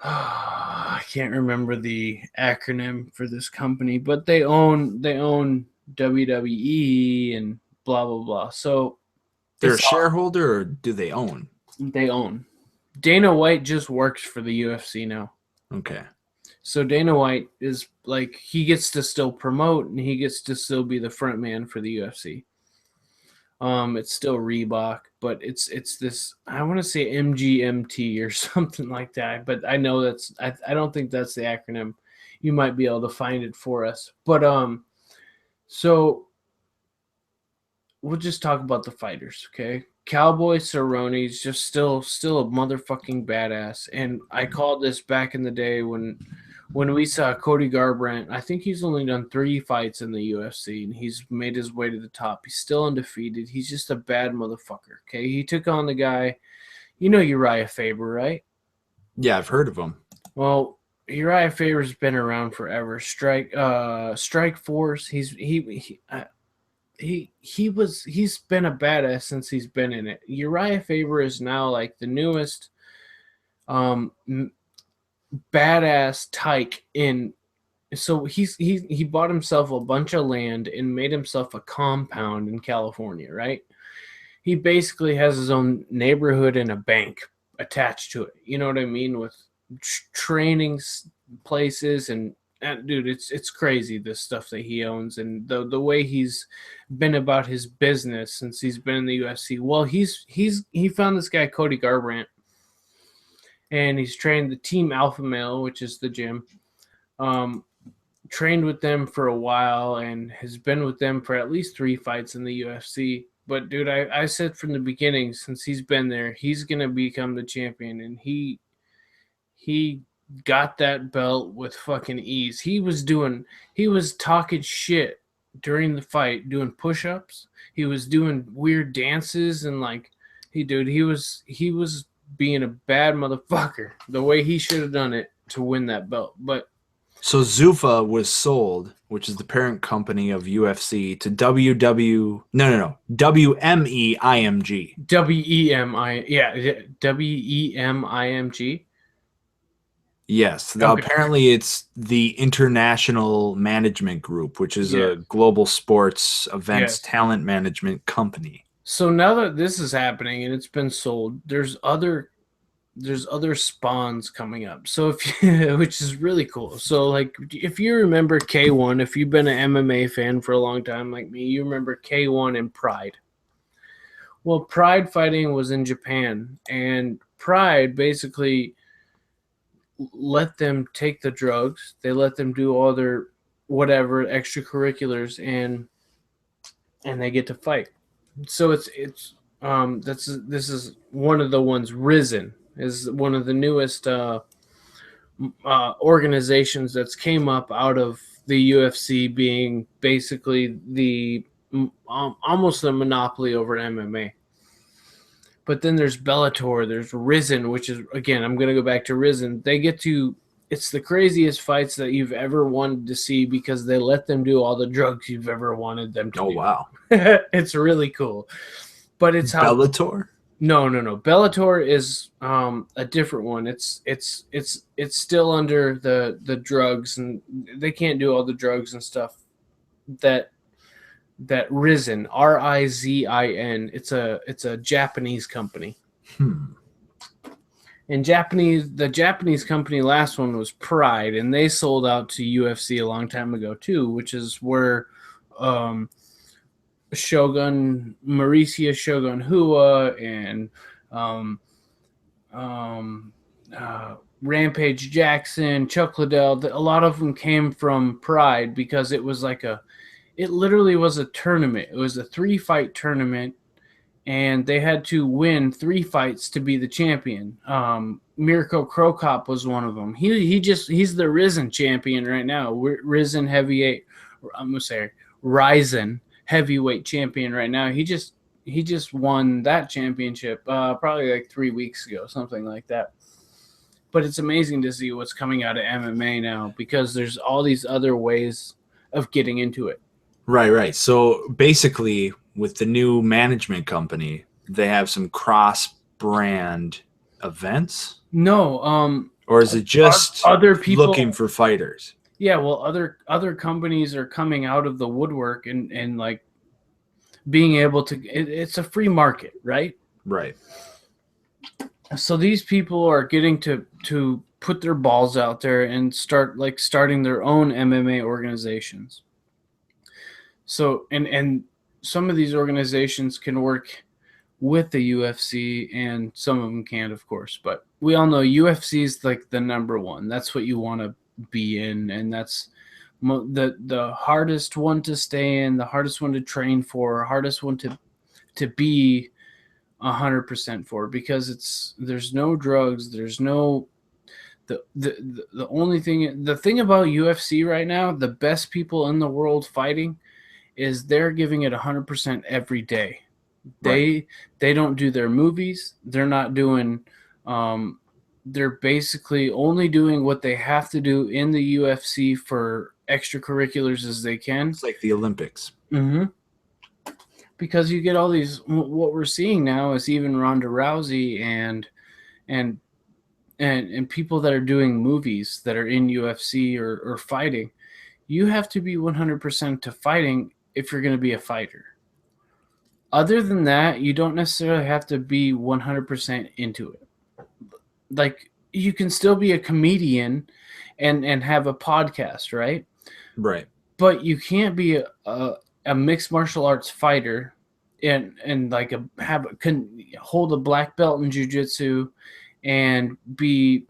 I can't remember the acronym for this company, but they own WWE and blah blah blah. So they're a shareholder, or do they own? They own. Dana White just works for the UFC now. Okay. So Dana White is like, he gets to still promote, and he gets to still be the front man for the UFC. It's still Reebok, but it's this, I want to say MGMT or something like that, but I know I don't think that's the acronym. You might be able to find it for us. But so we'll just talk about the fighters, okay? Cowboy Cerrone's just still a motherfucking badass. And I called this back in the day when we saw Cody Garbrandt. I think he's only done 3 fights in the UFC, and he's made his way to the top. He's still undefeated. He's just a bad motherfucker, okay? He took on the guy, you know, Uriah Faber, right? Yeah, I've heard of him. Well, Uriah Faber's been around forever. Strike Force. He's been a badass since he's been in it. Uriah Faber is now like the newest badass tyke in. So he bought himself a bunch of land and made himself a compound in California, right? He basically has his own neighborhood and a bank attached to it. You know what I mean? With training places and dude, it's crazy, the stuff that he owns and the way he's been about his business since he's been in the UFC. Well, he found this guy Cody Garbrandt, and he's trained the Team Alpha Male, which is the gym. Trained with them for a while and has been with them for at least 3 fights in the UFC. But dude, I said from the beginning, since he's been there, he's gonna become the champion, and he got that belt with fucking ease. He was talking shit during the fight, doing push-ups. He was doing weird dances and like he was being a bad motherfucker the way he should have done it to win that belt. But so Zuffa was sold, which is the parent company of UFC, to WMEIMG. WEMIMG. Yes. Okay. Apparently it's the International Management Group, which is a global sports events talent management company. So now that this is happening and it's been sold, there's other spawns coming up. So which is really cool. So like if you remember K1, if you've been an MMA fan for a long time like me, you remember K1 and Pride. Well, Pride fighting was in Japan, and Pride basically let them take the drugs. They let them do all their whatever extracurriculars, and they get to fight. So this is one of the ones. Risen is one of the newest organizations that's came up out of the UFC, being basically the almost a monopoly over MMA. But then there's Bellator, there's Risen, which is, again, I'm going to go back to Risen. It's the craziest fights that you've ever wanted to see because they let them do all the drugs you've ever wanted them to do. Oh, wow. It's really cool. But it's how Bellator? No. Bellator is a different one. It's still under the drugs, and they can't do all the drugs and stuff that Risen, Rizin. It's a Japanese company. And the Japanese company, last one was Pride, and they sold out to UFC a long time ago too, which is where Mauricio Shogun Hua and Rampage Jackson, Chuck Liddell, a lot of them came from Pride because it was it literally was a tournament. It was a 3-fight tournament, and they had to win 3 fights to be the champion. Mirko Cro Cop was one of them. He's the Risen champion right now. Risen heavyweight. I'm gonna say Ryzen heavyweight champion right now. He just won that championship probably like 3 weeks ago, something like that. But it's amazing to see what's coming out of MMA now because there's all these other ways of getting into it. Right. So basically, with the new management company, they have some cross-brand events? No. Or is it just other people looking for fighters? Yeah, well, other companies are coming out of the woodwork and like being able to. It's a free market, right? Right. So these people are getting to put their balls out there and starting their own MMA organizations. So and some of these organizations can work with the UFC, and some of them can't, of course. But we all know UFC is like the number one. That's what you want to be in, and that's the hardest one to stay in, the hardest one to train for, hardest one to be 100% for, because there's no drugs, there's no the only thing, the thing about UFC right now, the best people in the world fighting, is they're giving it 100% every day. They don't do their movies. They're not doing. They're basically only doing what they have to do in the UFC for extracurriculars as they can. It's like the Olympics. Mm-hmm. Because you get all these. What we're seeing now is even Ronda Rousey and people that are doing movies that are in UFC or fighting. You have to be 100% to fighting if you're going to be a fighter. Other than that, you don't necessarily have to be 100% into it. Like, you can still be a comedian and have a podcast, right? Right. But you can't be a mixed martial arts fighter and like hold a black belt in jiu-jitsu and be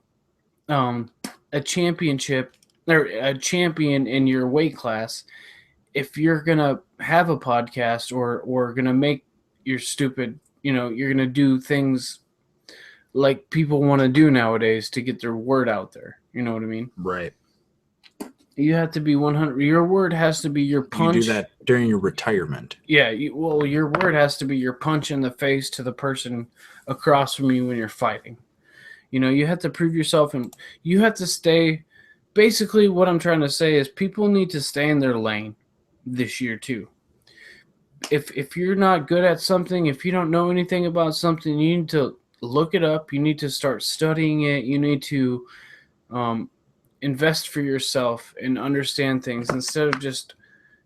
a championship or a champion in your weight class if you're gonna have a podcast or gonna make your stupid, you're gonna do things like people want to do nowadays to get their word out there. You know what I mean? Right. You have to be 100. Your word has to be your punch. You do that during your retirement. Yeah. Your word has to be your punch in the face to the person across from you when you're fighting. You have to prove yourself, and you have to stay. Basically, what I'm trying to say is people need to stay in their lane this year too. If you're not good at something, if you don't know anything about something, you need to look it up. You need to start studying it. You need to invest for yourself and understand things instead of just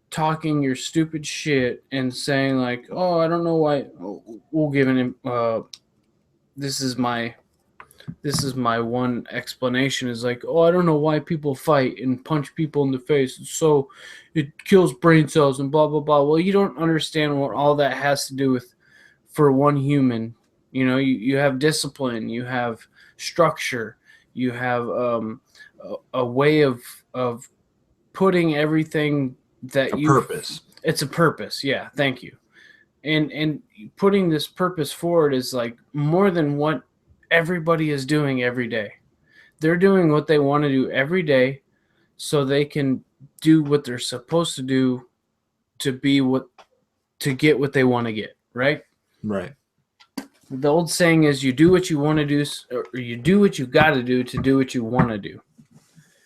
talking your stupid shit and saying like, "Oh, I don't know why." We'll give an this is my one explanation is like, "Oh, I don't know why people fight and punch people in the face. So it kills brain cells and blah, blah, blah." Well, you don't understand what all that has to do with for one human. You have discipline, you have structure, you have a way of putting everything that purpose. It's a purpose. Yeah. Thank you. And putting this purpose forward is like more than what everybody is doing every day. They're doing what they want to do every day so they can do what they're supposed to do to get what they want to get, right? Right. The old saying is you do what you want to do, or you do what you got to do what you want to do.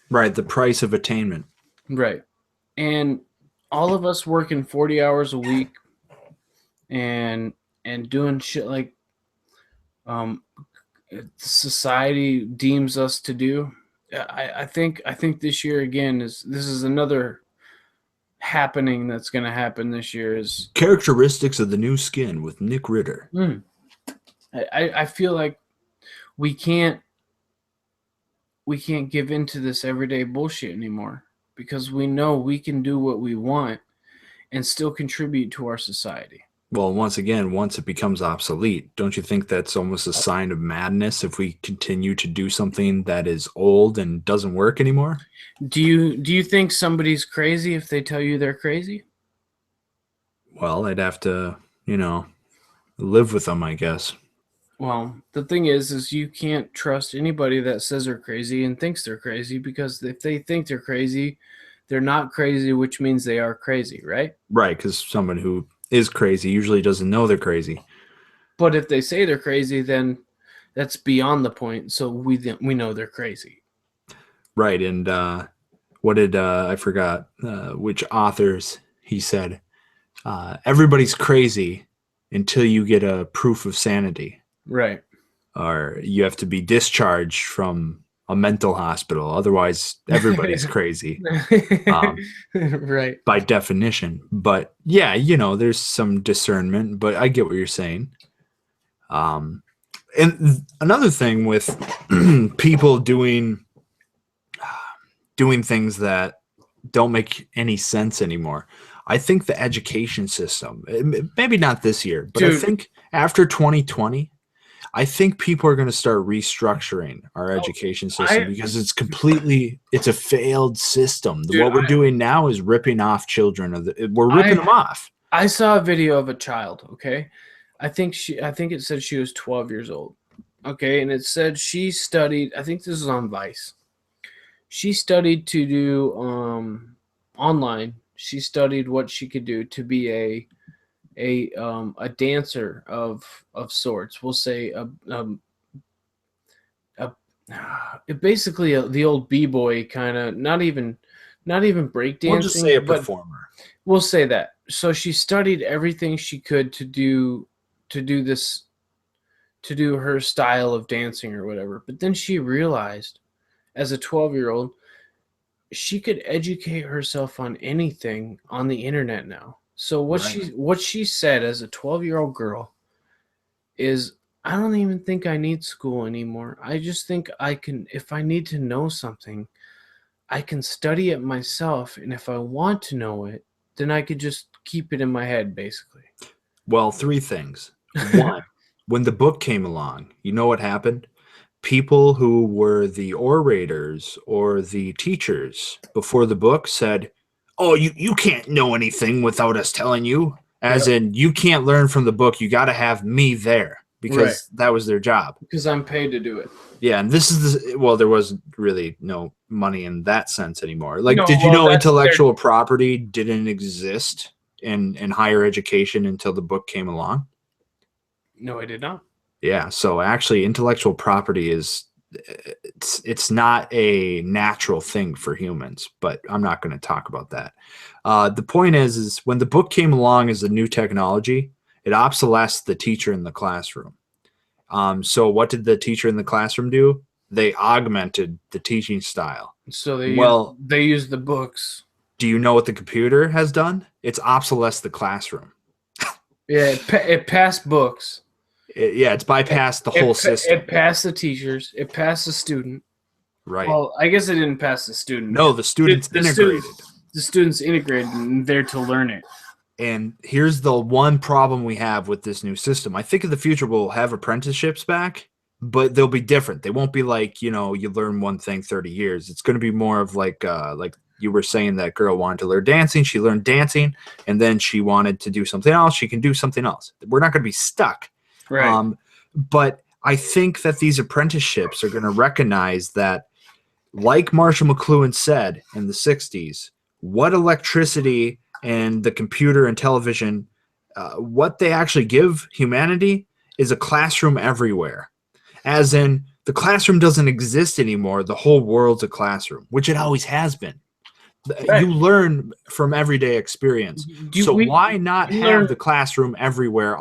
Right, the price of attainment. Right. And all of us working 40 hours a week and doing shit like society deems us to do. I think this year again this is another happening that's going to happen this year is Characteristics of the New Skin with Nick Ritter. I feel like we can't give into this everyday bullshit anymore because we know we can do what we want and still contribute to our society. Well, once it becomes obsolete, don't you think that's almost a sign of madness if we continue to do something that is old and doesn't work anymore? Do you think somebody's crazy if they tell you they're crazy? Well, I'd have to, live with them, I guess. Well, the thing is you can't trust anybody that says they're crazy and thinks they're crazy, because if they think they're crazy, they're not crazy, which means they are crazy, right? Right, because someone who is crazy usually doesn't know they're crazy. But if they say they're crazy, then that's beyond the point. So we know they're crazy. Right, and what did I forgot which authors he said? Everybody's crazy until you get a proof of sanity. Right. Or you have to be discharged from a mental hospital. Otherwise, everybody's crazy. Right. By definition. But yeah, there's some discernment, but I get what you're saying. And another thing with people doing things that don't make any sense anymore. I think the education system, maybe not this year, but dude, I think after 2020, I think people are going to start restructuring our education system because it's a failed system. Dude, what we're doing now is ripping off children we're ripping them off. I saw a video of a child, okay? I think it said she was 12 years old. Okay, and it said she studied, I think this is on Vice. She studied to do online. She studied what she could do to be a dancer of sorts. We'll say basically the old b-boy kind of, not even breakdancing. We'll just say a performer. We'll say that. So she studied everything she could to do this, to do her style of dancing or whatever. But then she realized, as a 12-year-old, she could educate herself on anything on the internet now. So what she said as a 12-year-old girl is, I don't even think I need school anymore. I just think I can, if I need to know something, I can study it myself, and if I want to know it, then I could just keep it in my head, basically. Well, 3 things. 1, when the book came along, you know what happened? People who were the orators or the teachers before the book said, oh, you can't know anything without us telling you. As in, you can't learn from the book. You got to have me there, because that was their job. Because I'm paid to do it. Yeah, and this is there was really no money in that sense anymore. Like, did you know intellectual property didn't exist in higher education until the book came along? No, I did not. Yeah, so actually intellectual property it's not a natural thing for humans, but I'm not going to talk about that. The point is when the book came along as a new technology, it obsolesced the teacher in the classroom. So what did the teacher in the classroom do? They augmented the teaching style. So they used the books. Do you know what the computer has done? It's obsolesced the classroom. Yeah, it passed books. It's bypassed the whole system. It passed the teachers. It passed the student. Right. Well, I guess it didn't pass the student. No, the students integrated. The students integrated and there to learn it. And here's the one problem we have with this new system. I think in the future we'll have apprenticeships back, but they'll be different. They won't be like, you learn one thing 30 years. It's going to be more of like you were saying, that girl wanted to learn dancing. She learned dancing, and then she wanted to do something else. She can do something else. We're not going to be stuck. Right. But I think that these apprenticeships are going to recognize that, like Marshall McLuhan said in the 60s, what electricity and the computer and television, what they actually give humanity is a classroom everywhere. As in, the classroom doesn't exist anymore. The whole world's a classroom, which it always has been. Right. You learn from everyday experience. Why not have the classroom everywhere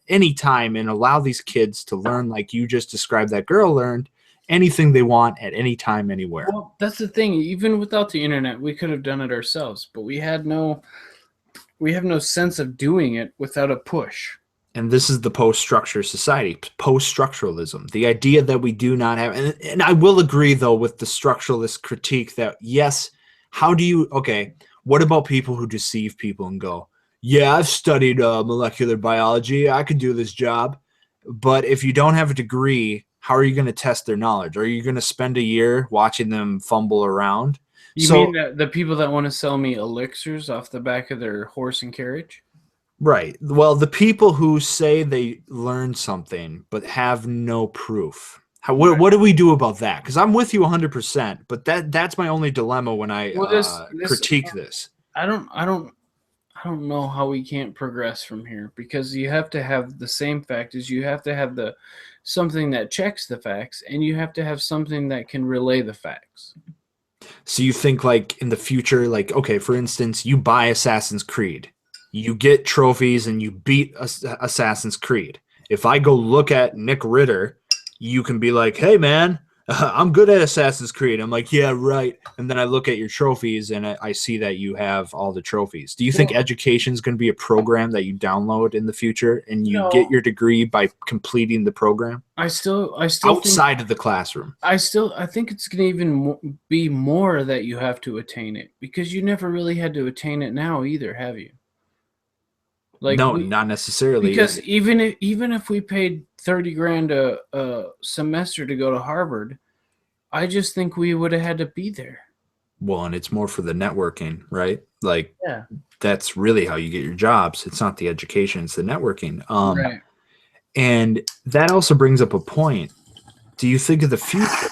anytime and allow these kids to learn like you just described that girl learned, anything they want at any time, anywhere? Well, that's the thing. Even without the internet, we could have done it ourselves, but we have no sense of doing it without a push. And this is the post-structure society, post-structuralism, the idea that we do not have. And I will agree, though, with the structuralist critique that, yes, what about people who deceive people and go, yeah, I've studied molecular biology, I could do this job. But if you don't have a degree, how are you going to test their knowledge? Are you going to spend a year watching them fumble around? You mean the people that want to sell me elixirs off the back of their horse and carriage? Right. Well, the people who say they learned something but have no proof. What do we do about that? Because I'm with you 100%, but that's my only dilemma when I critique this. I don't know how we can't progress from here, because you have to have the same fact as you have to have something that checks the facts, and you have to have something that can relay the facts. So you think like in the future, like, okay, for instance, you buy Assassin's Creed, you get trophies and you beat Assassin's Creed. If I go look at Nick Ritter, you can be like, hey, man, I'm good at Assassin's Creed. I'm like, yeah, right. And then I look at your trophies and I see that you have all the trophies. Do you think education is going to be a program that you download in the future and you get your degree by completing the program? I still outside of the classroom. I think it's going to even be more that you have to attain it, because you never really had to attain it now either, have you? Like, no, not necessarily. Because even if we paid 30 grand a semester to go to Harvard, I just think we would have had to be there. Well, and it's more for the networking, right? Like, Yeah. that's really how you get your jobs. It's not the education, it's the networking. Right. And that also brings up a point. Do you think of the future,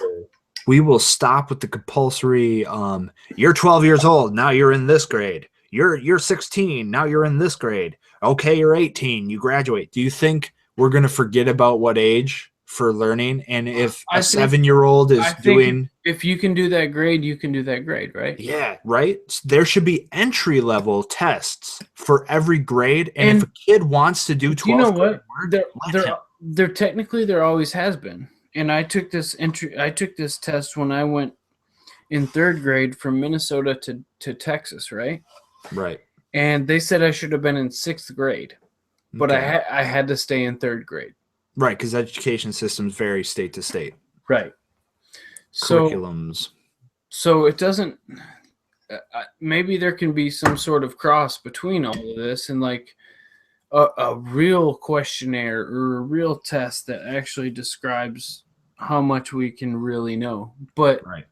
we will stop with the compulsory, you're 12 years old, now you're in this grade. You're 16, now you're in this grade. Okay, you're 18, you graduate. Do you think we're going to forget about what age for learning? And if a 7-year-old is doing... If you can do that grade, you can do that grade, right? Yeah, right? There should be entry-level tests for every grade. And if a kid wants to do 12th you know grade what? work, There technically there always has been. And I took this test when I went in 3rd grade from Minnesota to Texas, right? Right. And they said I should have been in 6th grade, but Okay. I had to stay in 3rd grade. Right, because education systems vary state to state. Right. So, Curriculums. So it doesn't. Maybe there can be some sort of cross between all of this and like a real questionnaire or a real test that actually describes how much we can really know. But Right.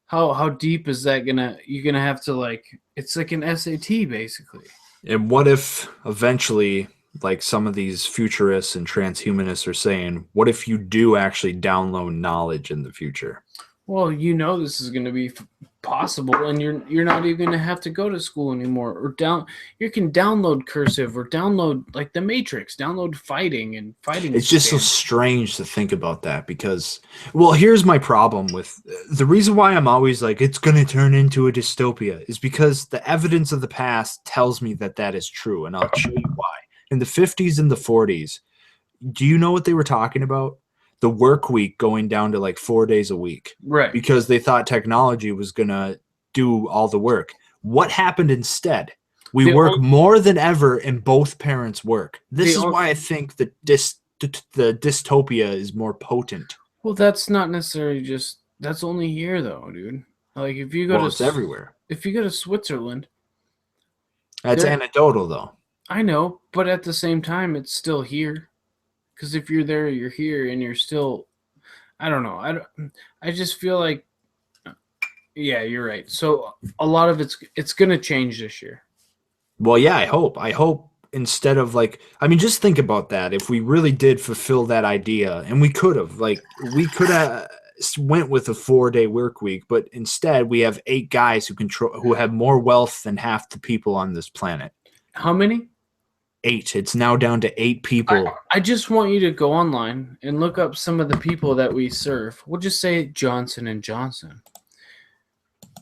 How deep is that you're gonna have to like, it's like an SAT basically. And what if eventually, like some of these futurists and transhumanists are saying, what if you do actually download knowledge in the future? Well, this is going to be possible, and you're not even going to have to go to school anymore. Or you can download cursive or download like the Matrix, download fighting. It's just so strange to think about that because, well, here's my problem with the reason why I'm always like it's going to turn into a dystopia is because the evidence of the past tells me that is true, and I'll show you why. In the 50s and the 40s, do you know what they were talking about? The work week going down to like 4 days a week. Right. Because they thought technology was going to do all the work. What happened instead? We work more than ever and both parents work. This is why I think the dystopia is more potent. Well, that's not necessarily that's only here though, dude. Like if you go it's everywhere. If you go to Switzerland. That's anecdotal though. I know, but at the same time, it's still here. Because if you're there, you're here, and you're still, I don't know. I just feel like, yeah, you're right. So a lot of it's going to change this year. Well, yeah, I hope instead of like, I mean, just think about that. If we really did fulfill that idea, and we could have went with a 4-day work week, but instead we have 8 guys who have more wealth than half the people on this planet. How many? 8. It's now down to 8 people. I just want you to go online and look up some of the people that we serve. We'll just say Johnson & Johnson.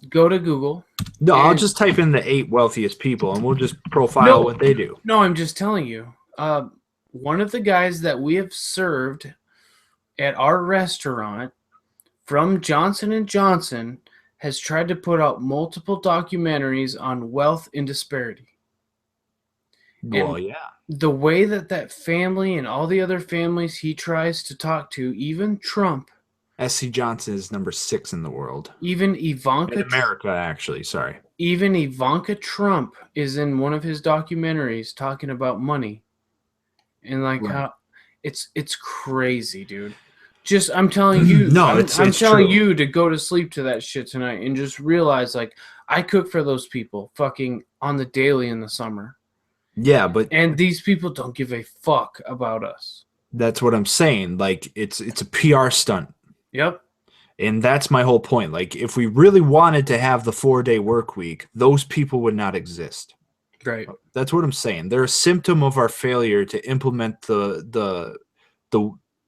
Go to Google. No, I'll just type in the 8 wealthiest people and we'll just profile what they do. No, I'm just telling you. One of the guys that we have served at our restaurant from Johnson & Johnson has tried to put out multiple documentaries on wealth and disparity. Well, yeah. The way that family and all the other families he tries to talk to, even Trump. S.C. Johnson is number 6 in the world. Even Ivanka. In America, actually. Sorry. Even Ivanka Trump is in one of his documentaries talking about money. And like how it's crazy, dude. Just I'm telling you, I'm telling you to go to sleep to that shit tonight and just realize like I cook for those people fucking on the daily in the summer. Yeah, and these people don't give a fuck about us. That's what I'm saying. Like it's a PR stunt. Yep. And that's my whole point. Like if we really wanted to have the 4-day work week, those people would not exist. Right. That's what I'm saying. They're a symptom of our failure to implement the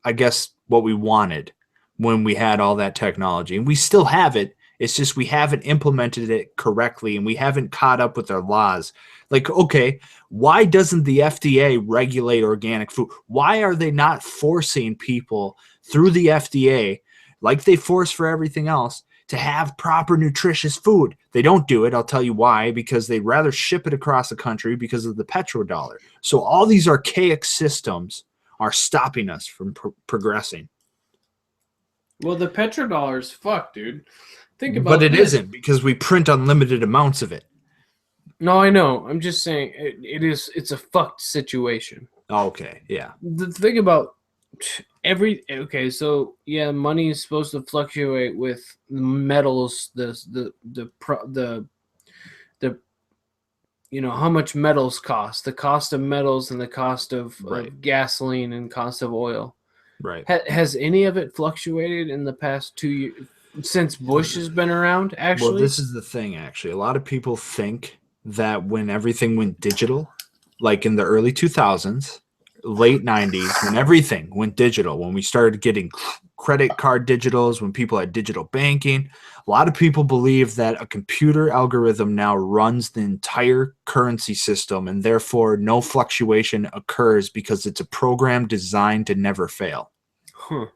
I guess what we wanted when we had all that technology. And we still have it. It's just we haven't implemented it correctly and we haven't caught up with our laws. Like, okay, why doesn't the FDA regulate organic food? Why are they not forcing people through the FDA, like they force for everything else, to have proper nutritious food? They don't do it. I'll tell you why. Because they'd rather ship it across the country because of the petrodollar. So all these archaic systems are stopping us from progressing. Well, the petrodollar's fucked, dude. Think about But it isn't because we print unlimited amounts of it. No, I know. I'm just saying it's a fucked situation. Okay, yeah. The thing about So yeah, money is supposed to fluctuate with metals, the how much metals cost, the cost of metals and the cost of Right. gasoline and cost of oil. Right. Has any of it fluctuated in the past 2 years since Bush has been around, Well, actually? this is the thing, actually. A lot of people think that when everything went digital, like in the early 2000s, late 90s, when everything went digital, when we started getting credit card digitals, when people had digital banking, a lot of people believe that a computer algorithm now runs the entire currency system and therefore no fluctuation occurs because it's a program designed to never fail. Huh.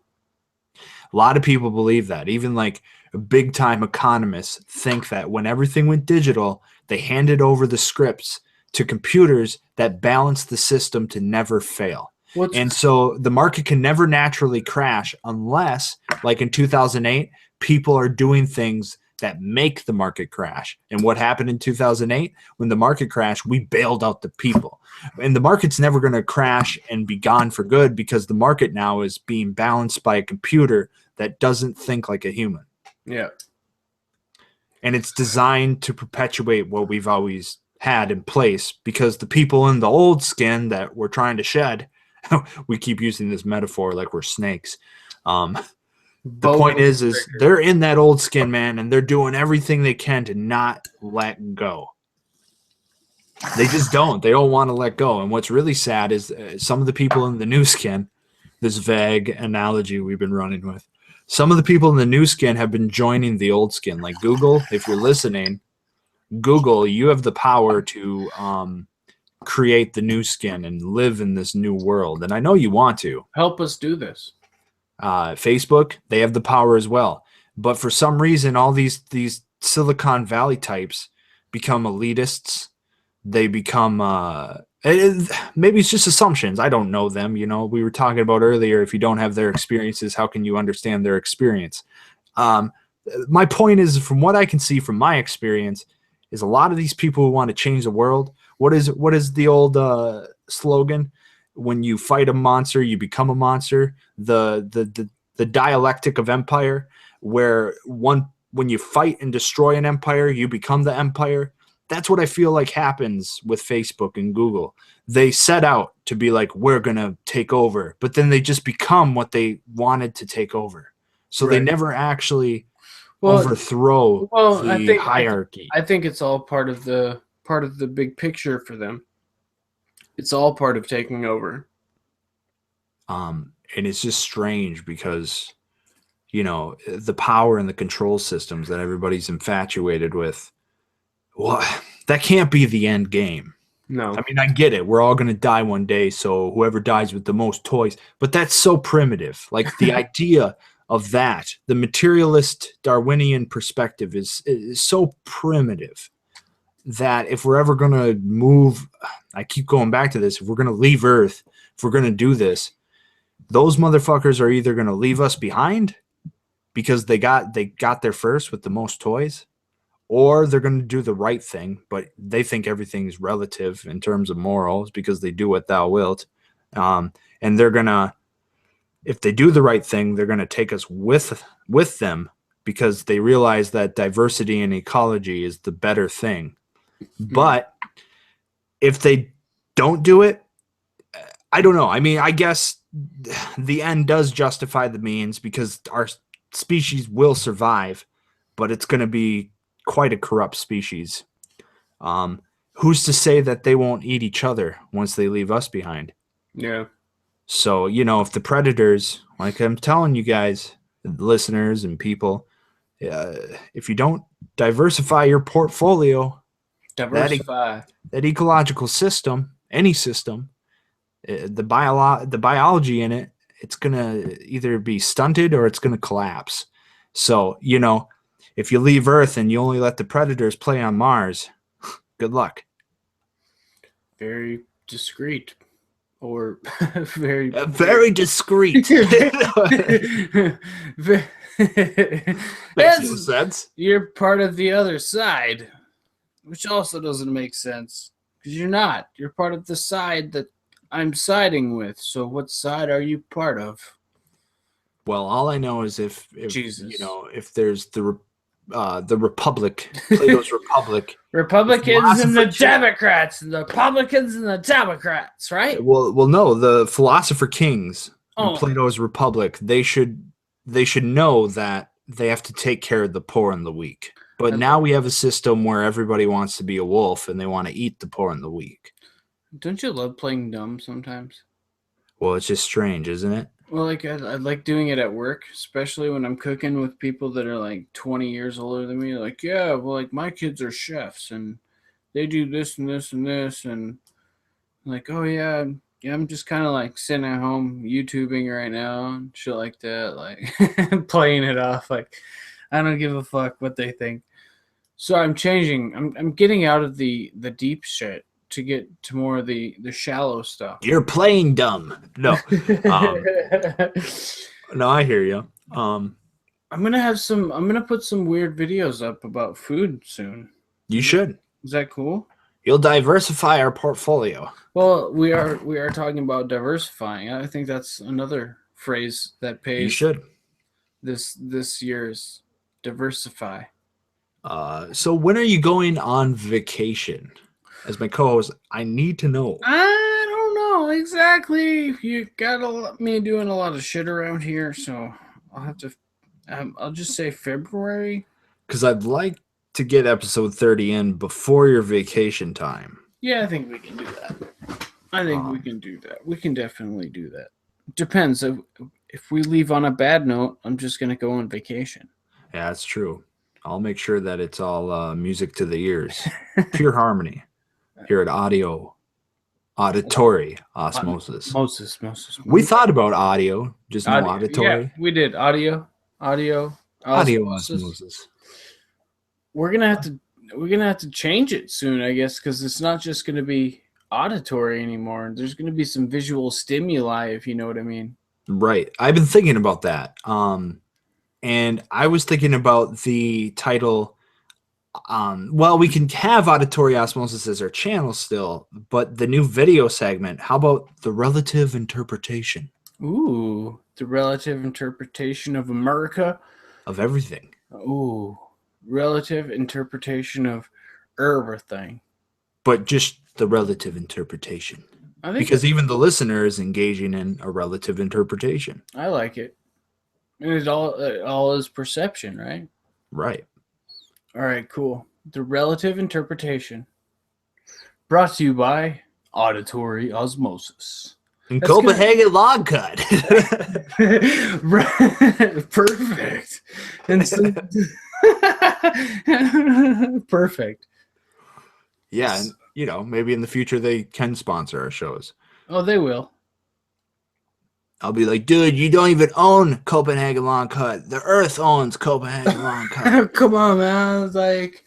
A lot of people believe that. Even like big time economists think that when everything went digital, they handed over the scripts to computers that balance the system to never fail. And so the market can never naturally crash unless, like in 2008, people are doing things that make the market crash. And what happened in 2008? When the market crashed, we bailed out the people. And the market's never going to crash and be gone for good because the market now is being balanced by a computer that doesn't think like a human. Yeah. And it's designed to perpetuate what we've always had in place because the people in the old skin that we're trying to shed, we keep using this metaphor like we're snakes. The point is they're in that old skin, man, and they're doing everything they can to not let go. They just don't. They don't want to let go. And what's really sad is some of the people in the new skin, this vague analogy we've been running with, some of the people in the new skin have been joining the old skin. Like Google, if you're listening, Google, you have the power to create the new skin and live in this new world. And I know you want to. Help us do this. Facebook, they have the power as well. But for some reason, all these Silicon Valley types become elitists. They become maybe it's just assumptions. I don't know them. We were talking about earlier, if you don't have their experiences, how can you understand their experience? My point is, from what I can see from my experience, is a lot of these people who want to change the world. What is the old slogan? When you fight a monster, you become a monster. The dialectic of empire, where when you fight and destroy an empire, you become the empire. That's what I feel like happens with Facebook and Google. They set out to be like, we're going to take over, but then they just become what they wanted to take over. So They never actually overthrow the hierarchy. I think it's all part of the big picture for them. It's all part of taking over. And it's just strange because, the power and the control systems that everybody's infatuated with, well, that can't be the end game. No. I mean, I get it. We're all going to die one day, so whoever dies with the most toys. But that's so primitive. Like the idea of that, the materialist Darwinian perspective is so primitive that if we're ever going to move, I keep going back to this, if we're going to leave Earth, if we're going to do this, those motherfuckers are either going to leave us behind because they got there first with the most toys, or they're going to do the right thing, but they think everything's relative in terms of morals because they do what thou wilt. And they're going to, if they do the right thing, they're going to take us with them because they realize that diversity and ecology is the better thing. But if they don't do it, I don't know. I mean, I guess the end does justify the means because our species will survive, but it's going to be quite a corrupt species. Who's to say that they won't eat each other once they leave us behind? Yeah. So, if the predators, like I'm telling you guys, listeners and people, if you don't diversify your portfolio, that ecological system, any system, the biology in it, it's going to either be stunted or it's going to collapse. So, if you leave Earth and you only let the predators play on Mars, good luck. Very discreet. Or very discreet. Makes no sense. You're part of the other side, which also doesn't make sense because you're not. You're part of the side that I'm siding with. So what side are you part of? Well, all I know is if Jesus. you know, if there's the Republic, Plato's Republic. Republicans and the Philosopher King. Democrats, and the Republicans and the Democrats, right? Well, no, the philosopher kings in Oh, Plato's Republic, they should know that they have to take care of the poor and the weak. But now we have a system where everybody wants to be a wolf and they want to eat the poor and the weak. don't you love playing dumb sometimes? Well, it's just strange, isn't it? Well, like I like doing it at work, especially when I'm cooking with people that are like 20 years older than me. Like, yeah, well, like my kids are chefs and they do this and this and this, and I'm like, oh yeah, I'm just kind of like sitting at home YouTubing right now and shit like that, like playing it off. Like, I don't give a fuck what they think. So I'm changing. I'm getting out of the deep shit to get to more of the shallow stuff. You're playing dumb. No, no, I hear you. I'm gonna put some weird videos up about food soon. You should. Is that cool? You'll diversify our portfolio. Well, we are talking about diversifying. I think that's another phrase that pays. You should. This year's diversify. So when are you going on vacation? As my co-host, I need to know. I don't know exactly. You got me doing a lot of shit around here, so I'll have to. I'll just say February. Because I'd like to get episode 30 in before your vacation time. Yeah, I think we can do that. I think we can do that. We can definitely do that. Depends. If we leave on a bad note, I'm just gonna go on vacation. Yeah, that's true. I'll make sure that it's all music to the ears, pure harmony. Here at Auditory Osmosis. Moses. We thought about audio, just no auditory. Yeah, we did audio Osmosis. We're gonna have to change it soon, I guess, because it's not just gonna be auditory anymore. There's gonna be some visual stimuli, if you know what I mean. Right. I've been thinking about that. And I was thinking about the title. Well, we can have Auditory Osmosis as our channel still, but the new video segment, how about the relative interpretation? Ooh, the relative interpretation of America. Of everything. Ooh, relative interpretation of everything. But just the relative interpretation. I think because even the listener is engaging in a relative interpretation. I like it. And it all is perception, right? Right. All right, cool. The relative interpretation. Brought to you by Auditory Osmosis. And Copenhagen Log Cut. Perfect. And so, perfect. Yeah, and maybe in the future they can sponsor our shows. Oh, they will. I'll be like, dude, you don't even own Copenhagen Lawn Cut. The Earth owns Copenhagen Lawn Cut. Come on, man. It's like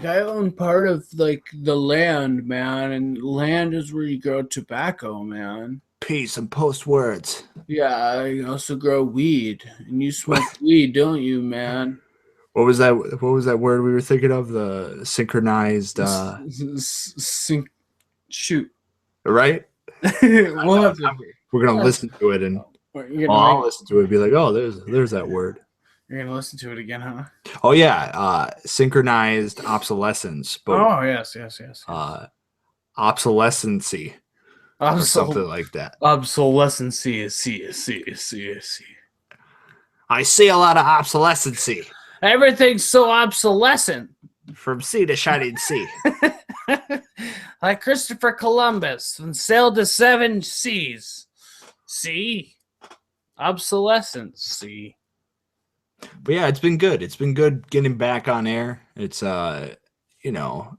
I own part of like the land, man, and land is where you grow tobacco, man. Peace and post words. Yeah, I also grow weed, and you smoke weed, don't you, man? What was that word we were thinking of? The synchronized shoot. Right? We're gonna listen to it, and I'll listen to it and be like, "Oh, there's that word." You're gonna listen to it again, huh? Oh yeah, synchronized obsolescence. But, oh yes. Obsolescency, or something like that. Obsolescency is C. I see a lot of obsolescency. Everything's so obsolescent. From sea to shining sea. Like Christopher Columbus and sailed to 7 seas. See? Obsolescence. See? But yeah, it's been good. It's been good getting back on air. It's an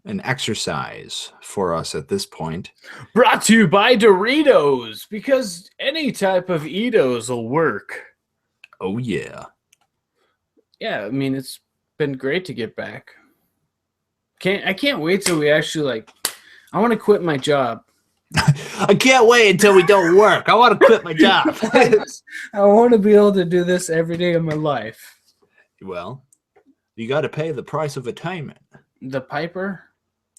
exercise for us at this point. Brought to you by Doritos, because any type of Eatos will work. Oh yeah. Yeah, I mean, it's been great to get back. I can't wait till we actually I want to quit my job. I can't wait until we don't work. I want to quit my job. I want to be able to do this every day of my life. Well, you got to pay the price of attainment. The piper?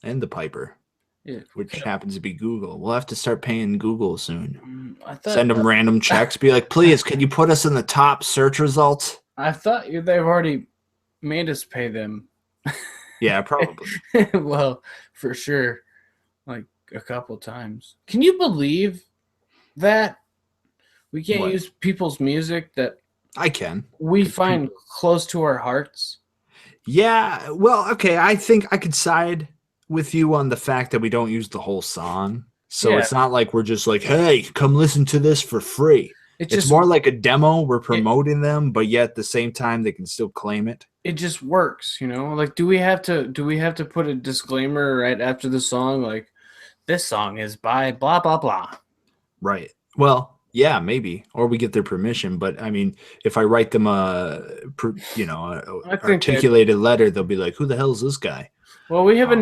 And the piper. Yeah, which happens to be Google. We'll have to start paying Google soon. I thought Send them random checks. Be like, please, can you put us in the top search results? I thought they've already made us pay them. Yeah, probably. Well, for sure, like a couple times. Can you believe that we can't What? use people's music that I can. we find close to our hearts? Yeah, well, okay. I think I could side with you on the fact that we don't use the whole song. So Yeah. it's not like we're just like, hey, come listen to this for free. It's It's just more like a demo. We're promoting them, but yet at the same time they can still claim it. it just works, you know? Like do we have to put a disclaimer right after the song like this song is by blah blah blah? Right. Well, yeah, maybe. Or we get their permission, but I mean, if I write them I think articulated letter, they'll be like, who the hell is this guy? Well, we have a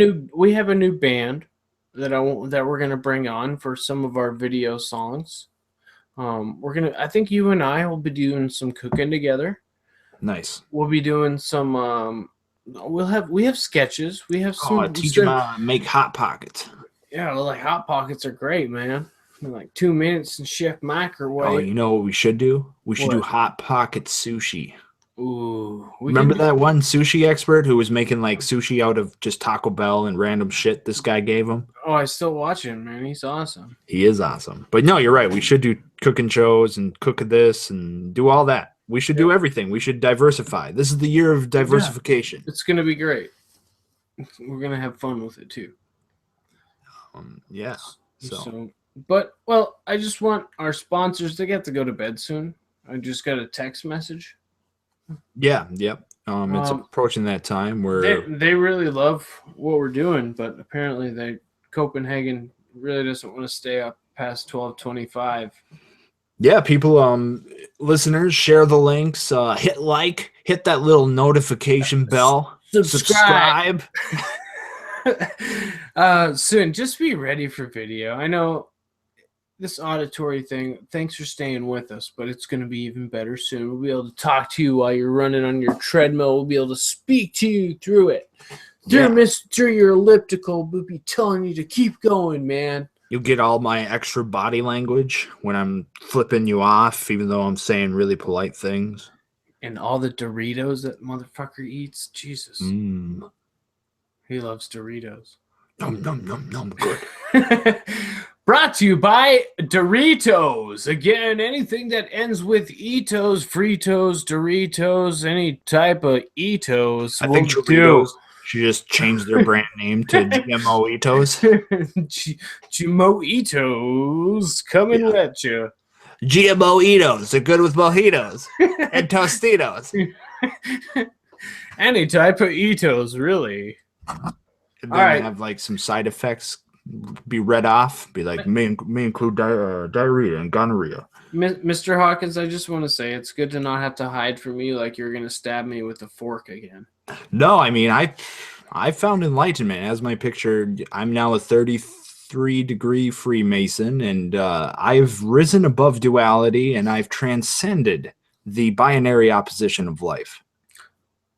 new band that we're gonna bring on for some of our video songs. I think you and I will be doing some cooking together. Nice. We'll be doing some. We have sketches. We have some. Teach them how to make hot pockets. Yeah, like hot pockets are great, man. In like 2 minutes in Chef Microwave. Oh, you know what we should do? We should do What? hot pocket sushi. Ooh, Remember that one sushi expert who was making like sushi out of just Taco Bell and random shit this guy gave him? Oh, I still watch him, man. He's awesome. He is awesome. But no, you're right. We should do cooking shows and cook this and do all that. We should do everything. We should diversify. This is the year of diversification. It's gonna be great. We're gonna have fun with it too. Yeah. So But I just want our sponsors to get to go to bed soon. I just got a text message. yeah, yep. It's approaching that time where They really love what we're doing, but apparently Copenhagen really doesn't want to stay up past 12:25. yeah, people, listeners, share the links, hit that little notification bell, subscribe. Soon, just be ready for video. I know this auditory thing, thanks for staying with us, but it's going to be even better soon. We'll be able to talk to you while you're running on your treadmill. We'll be able to speak to you through it. Through your elliptical, we'll be telling you to keep going, man. You'll get all my extra body language when I'm flipping you off, even though I'm saying really polite things. And all the Doritos that motherfucker eats. Jesus. He loves Doritos. Nom, nom, nom, nom, good. Brought to you by Doritos. Again, anything that ends with Etos, Fritos, Doritos, any type of Etos. I think Doritos should just change their brand name to GMO Etos. GMO Etos coming at you. GMO Etos. They're good with mojitos and Tostitos. Any type of Etos, really. And then have like some side effects be read off. Be like, may include diarrhea and gonorrhea. Mr. Hawkins, I just want to say it's good to not have to hide from you like you're going to stab me with a fork again. No, I mean, I found enlightenment. As my picture, I'm now a 33-degree Freemason, and I've risen above duality, and I've transcended the binary opposition of life.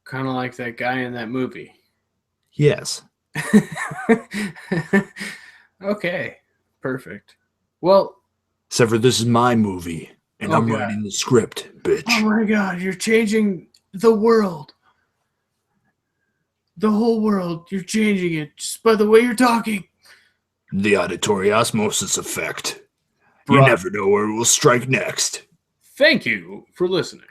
Kind of like that guy in that movie. Yes. Okay, perfect. Well, except for this is my movie, and I'm writing the script, bitch. Oh my God, you're changing the world. The whole world, you're changing it just by the way you're talking. The auditory osmosis effect. You never know where it will strike next. Thank you for listening.